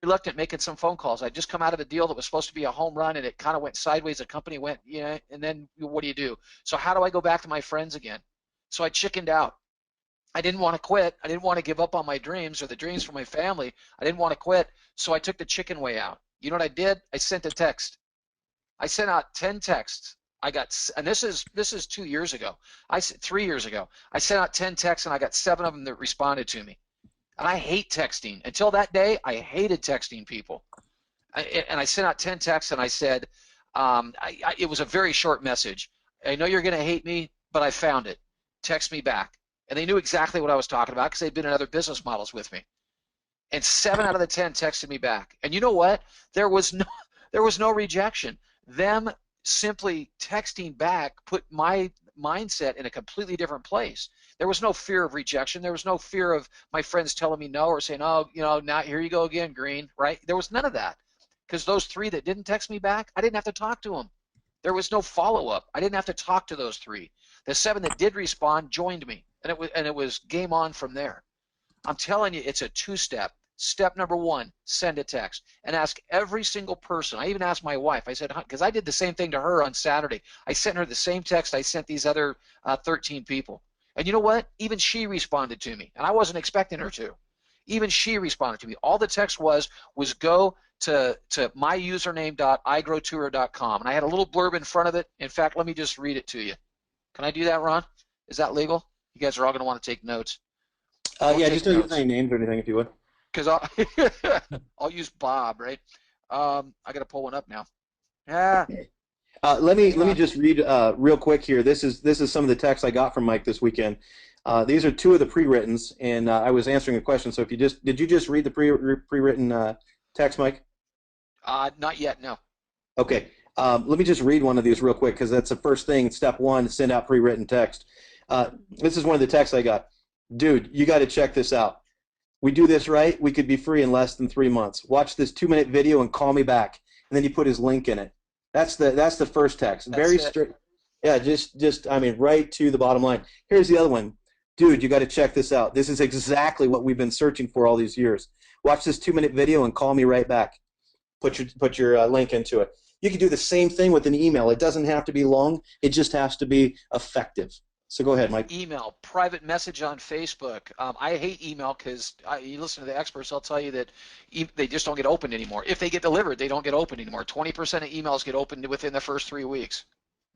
reluctant making some phone calls. I'd just come out of a deal that was supposed to be a home run, and it kind of went sideways. The company went, and then what do you do? So how do I go back to my friends again? So I chickened out. I didn't want to quit. I didn't want to give up on my dreams or the dreams for my family. I didn't want to quit. So I took the chicken way out. You know what I did? I sent a text. I sent out 10 texts. And this is 2 years ago. 3 years ago. I sent out 10 texts and I got 7 of them that responded to me. And I hate texting. Until that day, I hated texting people. And I sent out 10 texts and I said, it was a very short message. I know you're going to hate me, but I found it. Text me back. And they knew exactly what I was talking about because they'd been in other business models with me. And 7 out of the 10 texted me back. And you know what? There was no rejection. Them simply texting back put my mindset in a completely different place. There was no fear of rejection. There was no fear of my friends telling me no or saying, oh, now here you go again, Green, right? There was none of that, because those 3 that didn't text me back, I didn't have to talk to them. There was no follow-up. I didn't have to talk to those 3. The 7 that did respond joined me, and it was game on from there. I'm telling you, it's a 2-step. Step number 1, send a text and ask every single person. I even asked my wife. I said, because I did the same thing to her on Saturday. I sent her the same text I sent these other 13 people. And you know what? Even she responded to me, and I wasn't expecting her to. Even she responded to me. All the text was go to myusername.igrowtour.com, and I had a little blurb in front of it. In fact, let me just read it to you. Can I do that, Ron? Is that legal? You guys are all going to want to take notes. Don't Yeah, take just don't use notes, any names or anything if you would. because I'll use Bob, right? I got to pull one up now. Yeah, Let me Ron. just read real quick here. This is some of the text I got from Mike this weekend. These are 2 of the pre-writtens, and I was answering a question. So if did you just read the pre-written text, Mike? Not yet, no. Okay. Let me just read one of these real quick because that's the first thing. Step 1: send out pre-written text. This is one of the texts I got. Dude, you got to check this out. We do this right, we could be free in less than 3 months. Watch this 2-minute video and call me back. And then you put his link in it. That's the first text. That's Very it. straight. Yeah, just I mean, right to the bottom line. Here's the other one. Dude, you got to check this out. This is exactly what we've been searching for all these years. Watch this 2-minute video and call me right back. put your link into it. You can do the same thing with an email. It doesn't have to be long. It just has to be effective. So go ahead, Mike. Email, private message on Facebook. I hate email because you listen to the experts, they'll tell you that they just don't get opened anymore. If they get delivered, they don't get opened anymore. 20% of emails get opened within the first 3 weeks.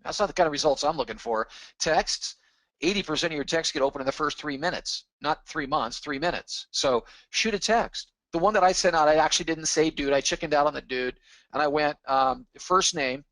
That's not the kind of results I'm looking for. Texts, 80% of your texts get opened in the first 3 minutes, not 3 months, 3 minutes. So shoot a text. The one that I sent out, I actually didn't say dude. I chickened out on the dude, and I went first name.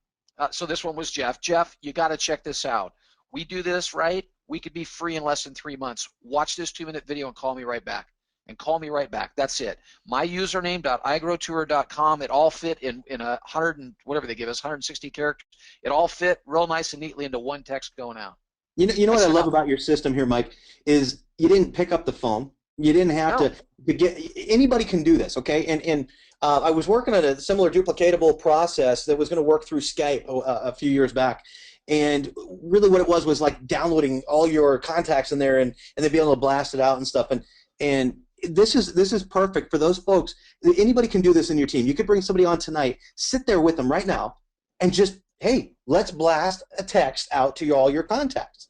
So this one was Jeff. Jeff, you got to check this out. We do this right, we could be free in less than 3 months. Watch this 2-minute video and call me right back. And call me right back. That's it. My username.igrowtour.com. It all fit in a 100 and whatever they give us, 160 characters. It all fit real nice and neatly into one text going out. You know what I love about your system here, Mike, is you didn't pick up the phone. You didn't have to get anybody can do this, okay? And I was working on a similar duplicatable process that was going to work through Skype a few years back. And really what it was like downloading all your contacts in there and then being able to blast it out and stuff. And this is perfect for those folks. Anybody can do this in your team. You could bring somebody on tonight, sit there with them right now, and just, hey, let's blast a text out to all your contacts.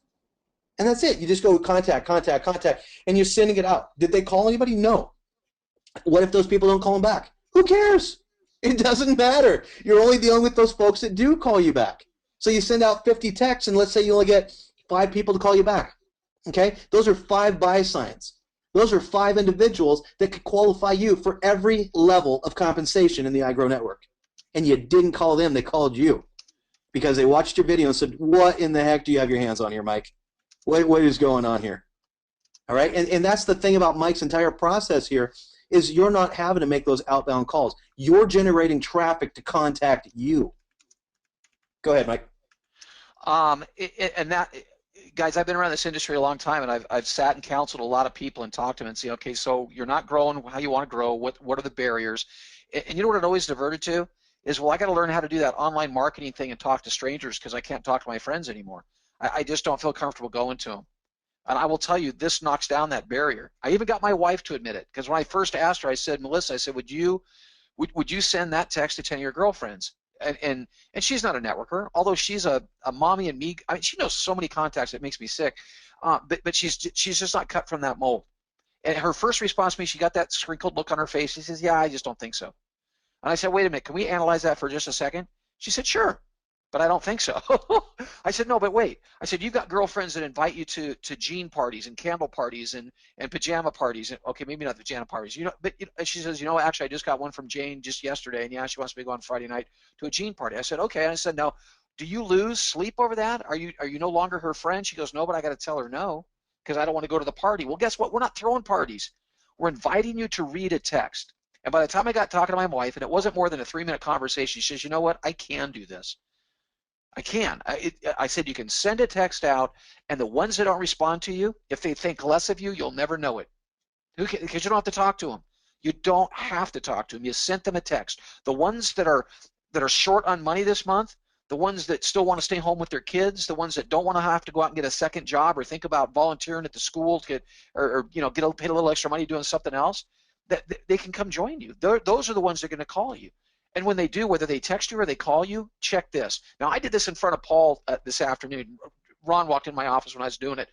And that's it. You just go contact, contact, contact, and you're sending it out. Did they call anybody? No. What if those people don't call them back? Who cares? It doesn't matter. You're only dealing with those folks that do call you back. So you send out 50 texts, and let's say you only get 5 people to call you back. Okay? Those are 5 buy signs. Those are 5 individuals that could qualify you for every level of compensation in the iGrow network. And you didn't call them, they called you because they watched your video and said, what in the heck do you have your hands on here, Mike? What is going on here? All right? And that's the thing about Mike's entire process here is you're not having to make those outbound calls. You're generating traffic to contact you. Go ahead, Mike. And that, guys, I've been around this industry a long time, and I've sat and counseled a lot of people and talked to them and say, okay, so you're not growing how you want to grow. What are the barriers? And you know what it always diverted to is, well, I got to learn how to do that online marketing thing and talk to strangers because I can't talk to my friends anymore. I just don't feel comfortable going to them. And I will tell you, this knocks down that barrier. I even got my wife to admit it because when I first asked her, I said, Melissa, I said, would you send that text to 10 of your girlfriends? And she's not a networker, although she's a mommy and me. I mean, she knows so many contacts it makes me sick. But she's just not cut from that mold. And her first response to me, she got that sprinkled look on her face. She says, yeah, I just don't think so. And I said, wait a minute, can we analyze that for just a second? She said, sure, but I don't think so. I said, no, but wait. I said, you've got girlfriends that invite you to jean parties and candle parties and pajama parties. And, okay, maybe not the pajama parties. But she says, actually, I just got one from Jane just yesterday, and yeah, she wants me to go on Friday night to a jean party. I said, okay. And I said, now, do you lose sleep over that? Are you no longer her friend? She goes, no, but I got to tell her no because I don't want to go to the party. Well, guess what? We're not throwing parties. We're inviting you to read a text. And by the time I got talking to my wife, and it wasn't more than a 3-minute conversation, she says, you know what? I can do this. I can. I said you can send a text out, and the ones that don't respond to you, if they think less of you, you'll never know it. Because you don't have to talk to them. You don't have to talk to them. You sent them a text. The ones that are short on money this month, the ones that still want to stay home with their kids, the ones that don't want to have to go out and get a second job or think about volunteering at the school to get paid a little extra money doing something else, that they can come join you. Those are the ones that are going to call you. And when they do, whether they text you or they call you, check this. Now, I did this in front of Paul this afternoon. Ron walked in my office when I was doing it.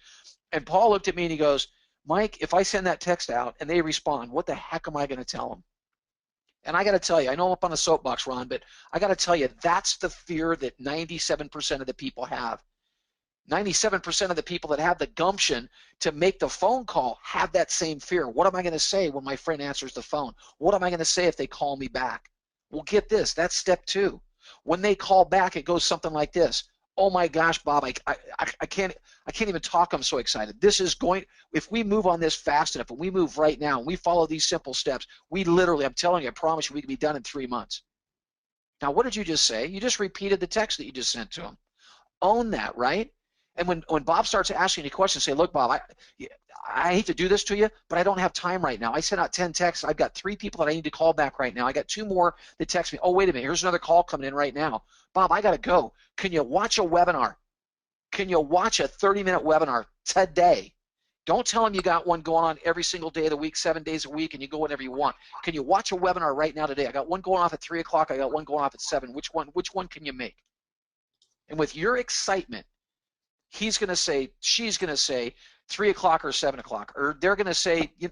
And Paul looked at me and he goes, Mike, if I send that text out and they respond, what the heck am I going to tell them? And I got to tell you, I know I'm up on a soapbox, Ron, but I got to tell you, that's the fear that 97% of the people have. 97% of the people that have the gumption to make the phone call have that same fear. What am I going to say when my friend answers the phone? What am I going to say if they call me back? Well, get this. That's step 2. When they call back, it goes something like this. Oh my gosh, Bob, I can't even talk. I'm so excited. This is going. If we move on this fast enough, and we move right now, and we follow these simple steps, we literally, I'm telling you, I promise you, we can be done in 3 months. Now, what did you just say? You just repeated the text that you just sent to him. Own that, right? And when Bob starts asking you questions, say, look, Bob, I hate to do this to you, but I don't have time right now. I sent out 10 texts. I've got 3 people that I need to call back right now. I got 2 more that text me. Oh, wait a minute. Here's another call coming in right now. Bob, I got to go. Can you watch a webinar? Can you watch a 30-minute webinar today? Don't tell them you got one going on every single day of the week, 7 days a week, and you go whenever you want. Can you watch a webinar right now today? I got one going off at 3 o'clock. I got one going off at 7. Which one can you make? And with your excitement, he's going to say, she's going to say 3 o'clock or 7 o'clock. Or they're going to say, you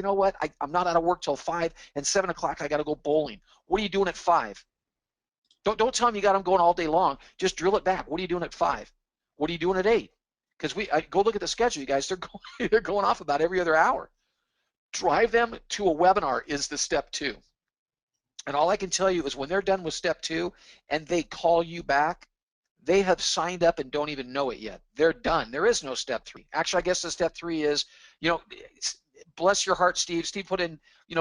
know what, I'm not out of work till 5, and 7 o'clock I got to go bowling. What are you doing at 5? Don't tell them you got them going all day long. Just drill it back. What are you doing at 5? What are you doing at 8? Because go look at the schedule, you guys. They're going off about every other hour. Drive them to a webinar is the step 2. And all I can tell you is when they're done with step 2 and they call you back, they have signed up and don't even know it yet. They're done. There is no step 3. Actually, I guess the step 3 is, bless your heart, Steve. Steve put in,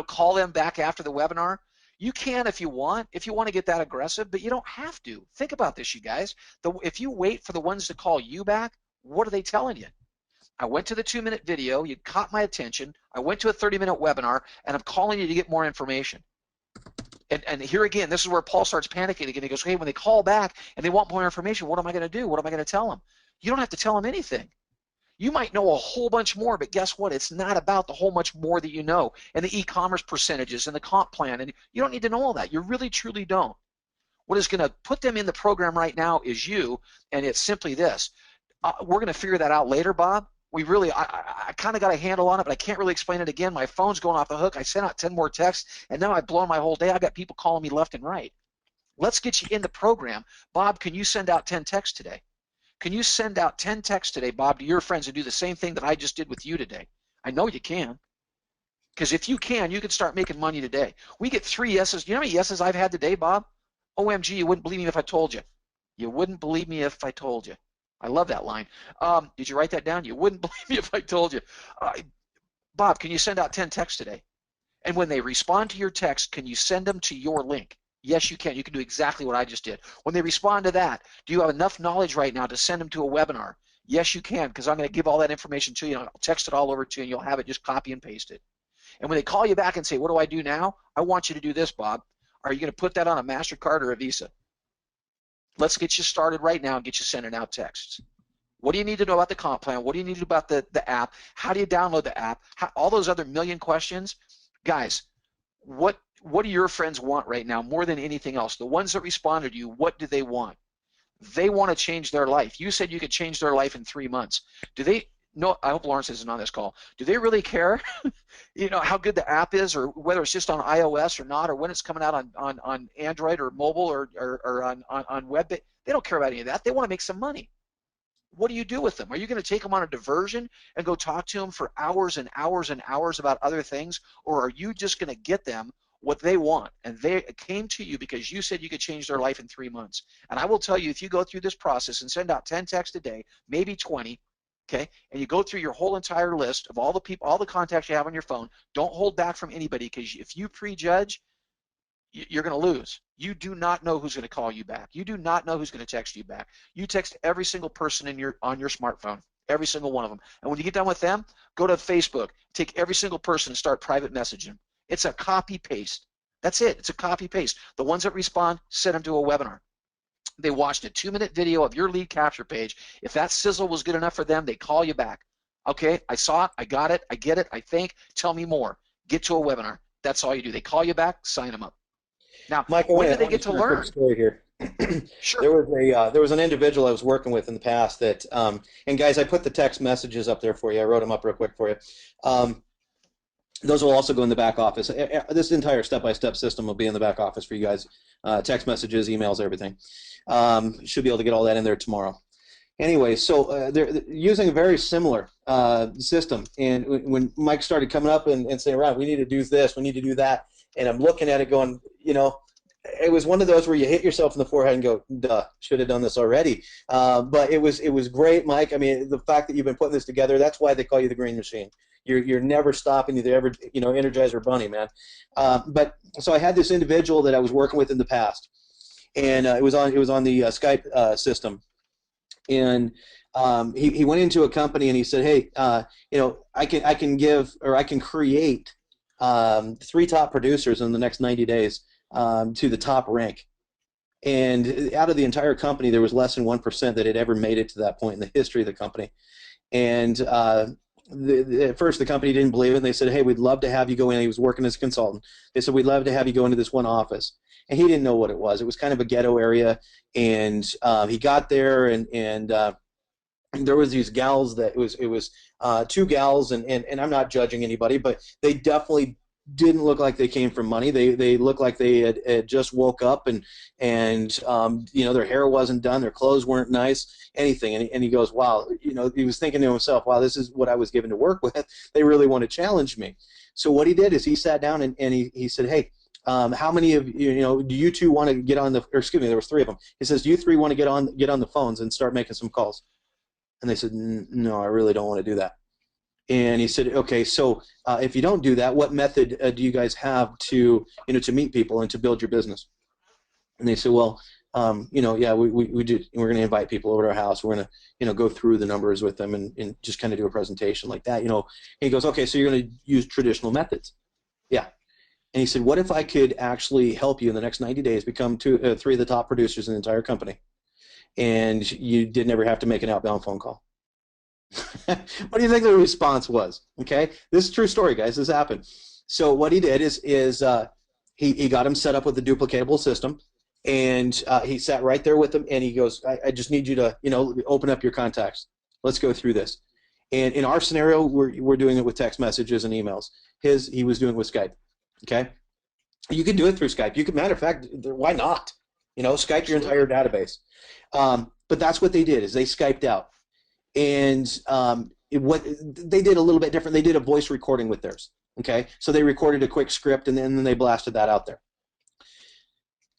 call them back after the webinar. You can if you want to get that aggressive, but you don't have to. Think about this, you guys. If you wait for the ones to call you back, what are they telling you? I went to the 2-minute video, you caught my attention, I went to a 30-minute webinar, and I'm calling you to get more information. And here again, this is where Paul starts panicking again. He goes, hey, when they call back and they want more information, what am I going to do? What am I going to tell them? You don't have to tell them anything. You might know a whole bunch more, but guess what? It's not about the whole much more that you know and the e-commerce percentages and the comp plan. And you don't need to know all that. You really, truly don't. What is going to put them in the program right now is you, and it's simply this. We're going to figure that out later, Bob. I kind of got a handle on it, but I can't really explain it again. My phone's going off the hook. I sent out 10 more texts, and now I've blown my whole day. I've got people calling me left and right. Let's get you in the program. Bob, can you send out 10 texts today? Can you send out 10 texts today, Bob, to your friends and do the same thing that I just did with you today? I know you can. Because if you can start making money today. We get 3 yeses. You know how many yeses I've had today, Bob? OMG, you wouldn't believe me if I told you. You wouldn't believe me if I told you. I love that line. Did you write that down? You wouldn't believe me if I told you. Bob, can you send out 10 texts today? And when they respond to your text, can you send them to your link? Yes, you can. You can do exactly what I just did. When they respond to that, do you have enough knowledge right now to send them to a webinar? Yes, you can, because I'm going to give all that information to you, and I'll text it all over to you, and you'll have it. Just copy and paste it. And when they call you back and say, what do I do now? I want you to do this, Bob. Are you going to put that on a MasterCard or a Visa? Let's get you started right now and get you sending out texts. What do you need to know about the comp plan? What do you need to know about the app? How do you download the app? All those other million questions. Guys, what do your friends want right now more than anything else? The ones that responded to you, what do they want? They want to change their life. You said you could change their life in 3 months. Do they? No, I hope Lawrence isn't on this call. Do they really care, how good the app is, or whether it's just on iOS or not, or when it's coming out on Android or mobile or on web? They don't care about any of that. They want to make some money. What do you do with them? Are you going to take them on a diversion and go talk to them for hours and hours and hours about other things, or are you just going to get them what they want? And they came to you because you said you could change their life in 3 months. And I will tell you, if you go through this process and send out 10 texts a day, maybe 20, okay, and you go through your whole entire list of all the people, all the contacts you have on your phone, don't hold back from anybody, because if you prejudge, you're going to lose. You do not know who's going to call you back. You do not know who's going to text you back. You text every single person on your smartphone, every single one of them. And when you get done with them, go to Facebook, take every single person and start private messaging. It's a copy-paste. That's it. It's a copy-paste. The ones that respond, send them to a webinar. They watched a 2-minute video of your lead capture page. If that sizzle was good enough for them, they call you back. Okay, I saw it, I got it, I get it, I think, tell me more. Get to a webinar. That's all you do. They call you back, sign them up. Now, Mike, when do they get to learn? A quick story here. Sure. There was an individual I was working with in the past that, and guys, I put the text messages up there for you. I wrote them up real quick for you. Those will also go in the back office. This entire step-by-step system will be in the back office for you guys. Text messages, emails, everything. Should be able to get all that in there tomorrow. Anyway, so they're using a very similar system. And when Mike started coming up and saying, right, we need to do this, we need to do that, and I'm looking at it going, it was one of those where you hit yourself in the forehead and go, duh, should have done this already. But it was great, Mike. I mean, the fact that you've been putting this together, that's why they call you the Green Machine. You're never stopping, either ever, Energizer Bunny, man. But so I had this individual that I was working with in the past, and it was on the Skype system, and he went into a company and he said, hey, I can create 3 top producers in the next 90 days to the top rank. And out of the entire company, there was less than 1% that had ever made it to that point in the history of the company. And at first the company didn't believe it, and they said, hey, we'd love to have you go in. He was working as a consultant. They said, we'd love to have you go into this one office. And he didn't know what it was. It was kind of a ghetto area, and he got there, and there was these gals that it was two gals, and I'm not judging anybody, but they definitely didn't look like they came from money. They looked like they had just woke up, and you know, their hair wasn't done, their clothes weren't nice, anything. And he goes, wow, you know, he was thinking to himself, wow, this is what I was given to work with. They really want to challenge me. So what he did is he sat down and he said, hey, how many of you, you know, do you two want to get on the, or excuse me, there was three of them. He says, do you three want to get on the phones and start making some calls? And they said, no, I really don't want to do that. And he said, okay, so if you don't do that, what method do you guys have to, you know, to meet people and to build your business? And they said, well, you know, yeah, we do. We're going to invite people over to our house. We're going to, you know, go through the numbers with them and just kind of do a presentation like that, you know. And he goes, okay, so you're going to use traditional methods. Yeah. And he said, what if I could actually help you in the next 90 days become three of the top producers in the entire company, and you did never have to make an outbound phone call? What do you think the response was? Okay, this is a true story, guys. This happened. So what he did is he got him set up with a duplicatable system, and he sat right there with him, and he goes, I just need you to, you know, open up your contacts. Let's go through this. And in our scenario, we're doing it with text messages and emails. He was doing it with Skype. Okay, you could do it through Skype. You could, matter of fact, why not? You know, Skype your entire database. But that's what they did, is they Skyped out. And what they did a little bit different. They did a voice recording with theirs. Okay, so they recorded a quick script, and then they blasted that out there.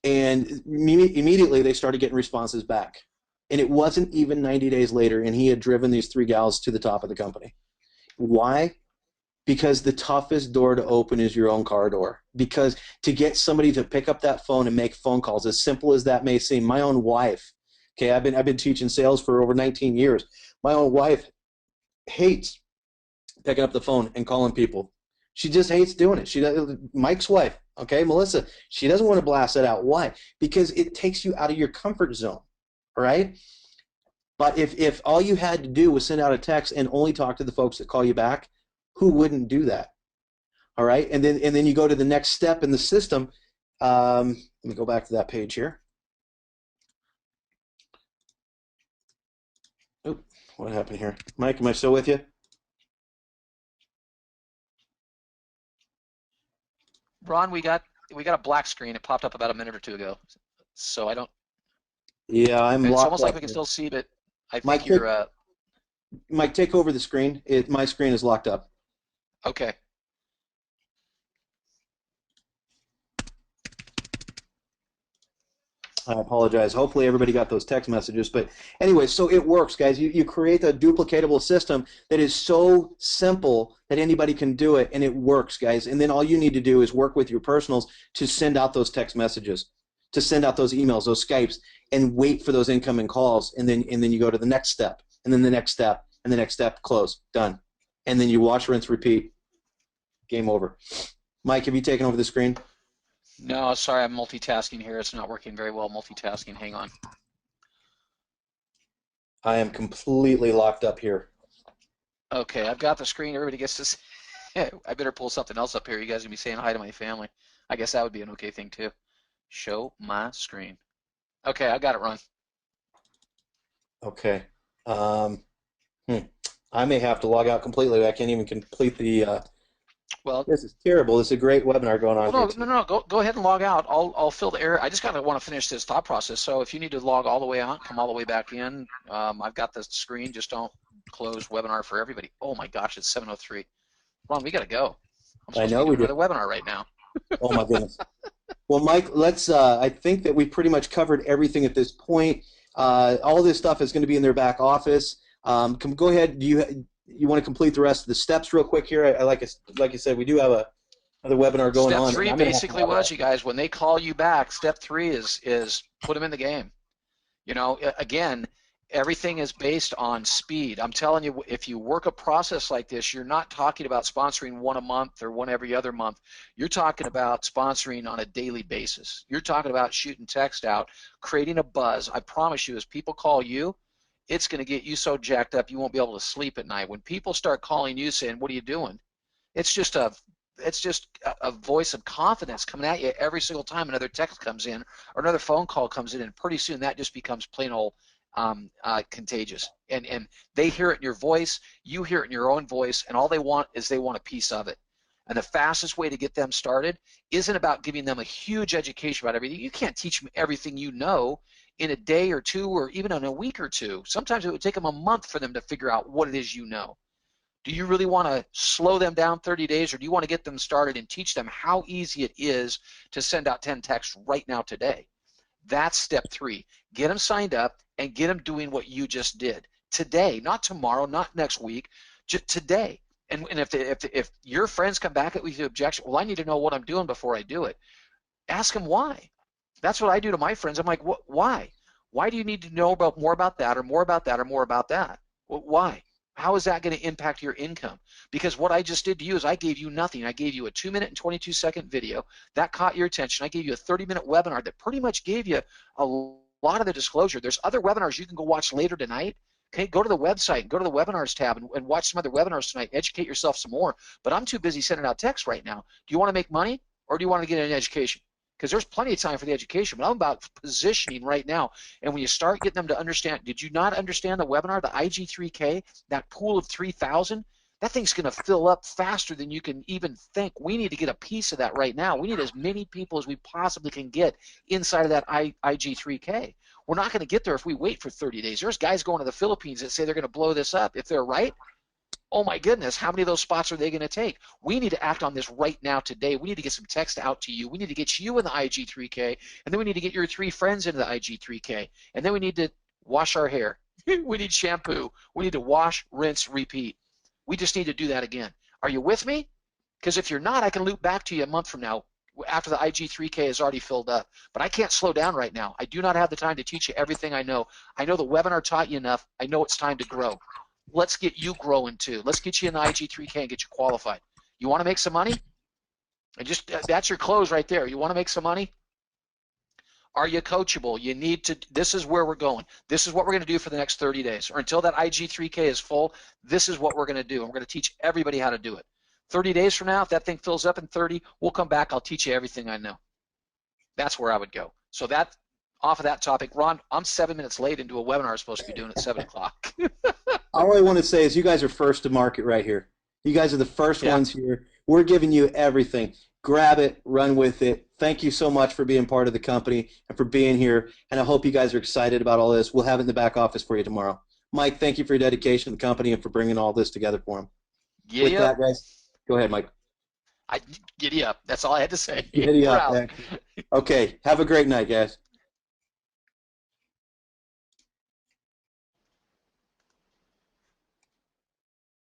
And immediately they started getting responses back. And it wasn't even 90 days later, and he had driven these three gals to the top of the company. Why? Because the toughest door to open is your own car door. Because to get somebody to pick up that phone and make phone calls, as simple as that may seem, my own wife, okay, I've been teaching sales for over 19 years. My own wife hates picking up the phone and calling people. She just hates doing it. Mike's wife, okay, Melissa, she doesn't want to blast it out. Why? Because it takes you out of your comfort zone, right? But if all you had to do was send out a text and only talk to the folks that call you back, who wouldn't do that? All right, and then you go to the next step in the system. Let me go back to that page here. Oop, what happened here? Mike, am I still with you? Ron, we got a black screen. It popped up about a minute or two ago, so I don't. Yeah, I'm It's locked almost like up we can here. still see, but I think Mike, you're Mike, take over the screen. My screen is locked up. okay. I apologize. Hopefully everybody got those text messages. But anyway, so it works, guys. You create a duplicatable system that is so simple that anybody can do it, and it works, guys. And then all you need to do is work with your personals to send out those text messages, to send out those emails, those Skypes, and wait for those incoming calls. And then you go to the next step, and then the next step, and the next step. Close, done. And then you wash, rinse, repeat. Game over. Mike, have you taken over the screen? No, sorry, I'm multitasking here. It's not working very well. Multitasking. Hang on. I am completely locked up here. Okay, I've got the screen. Everybody gets to see. I better pull something else up here. You guys are gonna be saying hi to my family. I guess that would be an okay thing too. Show my screen. Okay, I got it, Ron. Okay. Um, I may have to log out completely. I can't even complete the. Well, This is terrible. This is a great webinar going on well, here no, no, too. no. Go ahead and log out. I'll fill the error. I just gotta want to finish this thought process. So if you need to log all the way out, come all the way back in. I've got the screen. Just don't close webinar for everybody. Oh my gosh, it's 7:03. Ron, we gotta go. I'm I supposed to know be we doing did. another webinar right now. Oh my goodness. Well, Mike, let's. I think that we pretty much covered everything at this point. All this stuff is going to be in their back office. Go ahead. Do you want to complete the rest of the steps real quick here? Like I said, we do have another webinar going Step on, and three I'm going to have to basically log was, out. you guys, when they call you back, step three is put them in the game. You know, again, everything is based on speed. I'm telling you, if you work a process like this, you're not talking about sponsoring one a month or one every other month. You're talking about sponsoring on a daily basis. You're talking about shooting text out, creating a buzz. I promise you, as people call you, it's going to get you so jacked up you won't be able to sleep at night. When people start calling you saying, "What are you doing?" It's just a voice of confidence coming at you every single time another text comes in or another phone call comes in, and pretty soon that just becomes plain old contagious. And they hear it in your voice, you hear it in your own voice, and all they want is they want a piece of it. And the fastest way to get them started isn't about giving them a huge education about everything. You can't teach them everything you know in a day or two or even in a week or two. Sometimes it would take them a month for them to figure out what it is you know. Do you really want to slow them down 30 days, or do you want to get them started and teach them how easy it is to send out 10 texts right now today? That's step 3. Get them signed up and get them doing what you just did today, not tomorrow, not next week, just today. And if your friends come back at you with the objection, well, I need to know what I'm doing before I do it. Ask them why. That's what I do to my friends. I'm like, why? Why do you need to know more about that or more about that or more about that? Well, why? How is that going to impact your income? Because what I just did to you is I gave you nothing. I gave you a 2-minute and 22-second video that caught your attention. I gave you a 30-minute webinar that pretty much gave you a lot of the disclosure. There's other webinars you can go watch later tonight. Okay, go to the website, go to the webinars tab and watch some other webinars tonight. Educate yourself some more. But I'm too busy sending out text right now. Do you want to make money or do you want to get an education? Because there's plenty of time for the education, but I'm about positioning right now. And when you start getting them to understand, did you not understand the webinar, the IG3K, that pool of 3,000? That thing's going to fill up faster than you can even think. We need to get a piece of that right now. We need as many people as we possibly can get inside of that IG3K. We're not going to get there if we wait for 30 days. There's guys going to the Philippines that say they're going to blow this up. If they're right, oh my goodness, how many of those spots are they going to take? We need to act on this right now today. We need to get some text out to you. We need to get you in the IG3K, and then we need to get your 3 friends into the IG3K, and then we need to wash our hair. We need shampoo. We need to wash, rinse, repeat. We just need to do that again. Are you with me? Because if you're not, I can loop back to you a month from now after the IG3K is already filled up. But I can't slow down right now. I do not have the time to teach you everything I know. I know the webinar taught you enough. I know it's time to grow. Let's get you growing too. Let's get you in the IG3K and get you qualified. You want to make some money? And just that's your close right there. You want to make some money? Are you coachable? You need to. This is where we're going. This is what we're going to do for the next 30 days, or until that IG3K is full. This is what we're going to do, and we're going to teach everybody how to do it. 30 days from now, if that thing fills up in 30, we'll come back. I'll teach you everything I know. That's where I would go. So that. Off of that topic, Ron, I'm 7 minutes late into a webinar I was supposed to be doing at 7 o'clock. All I want to say is you guys are first to market right here. You guys are the first ones here. We're giving you everything. Grab it, run with it. Thank you so much for being part of the company and for being here. And I hope you guys are excited about all this. We'll have it in the back office for you tomorrow. Mike, thank you for your dedication to the company and for bringing all this together for them. With that, guys, go ahead, Mike. Giddy up. That's all I had to say. Giddy up. Okay. Have a great night, guys.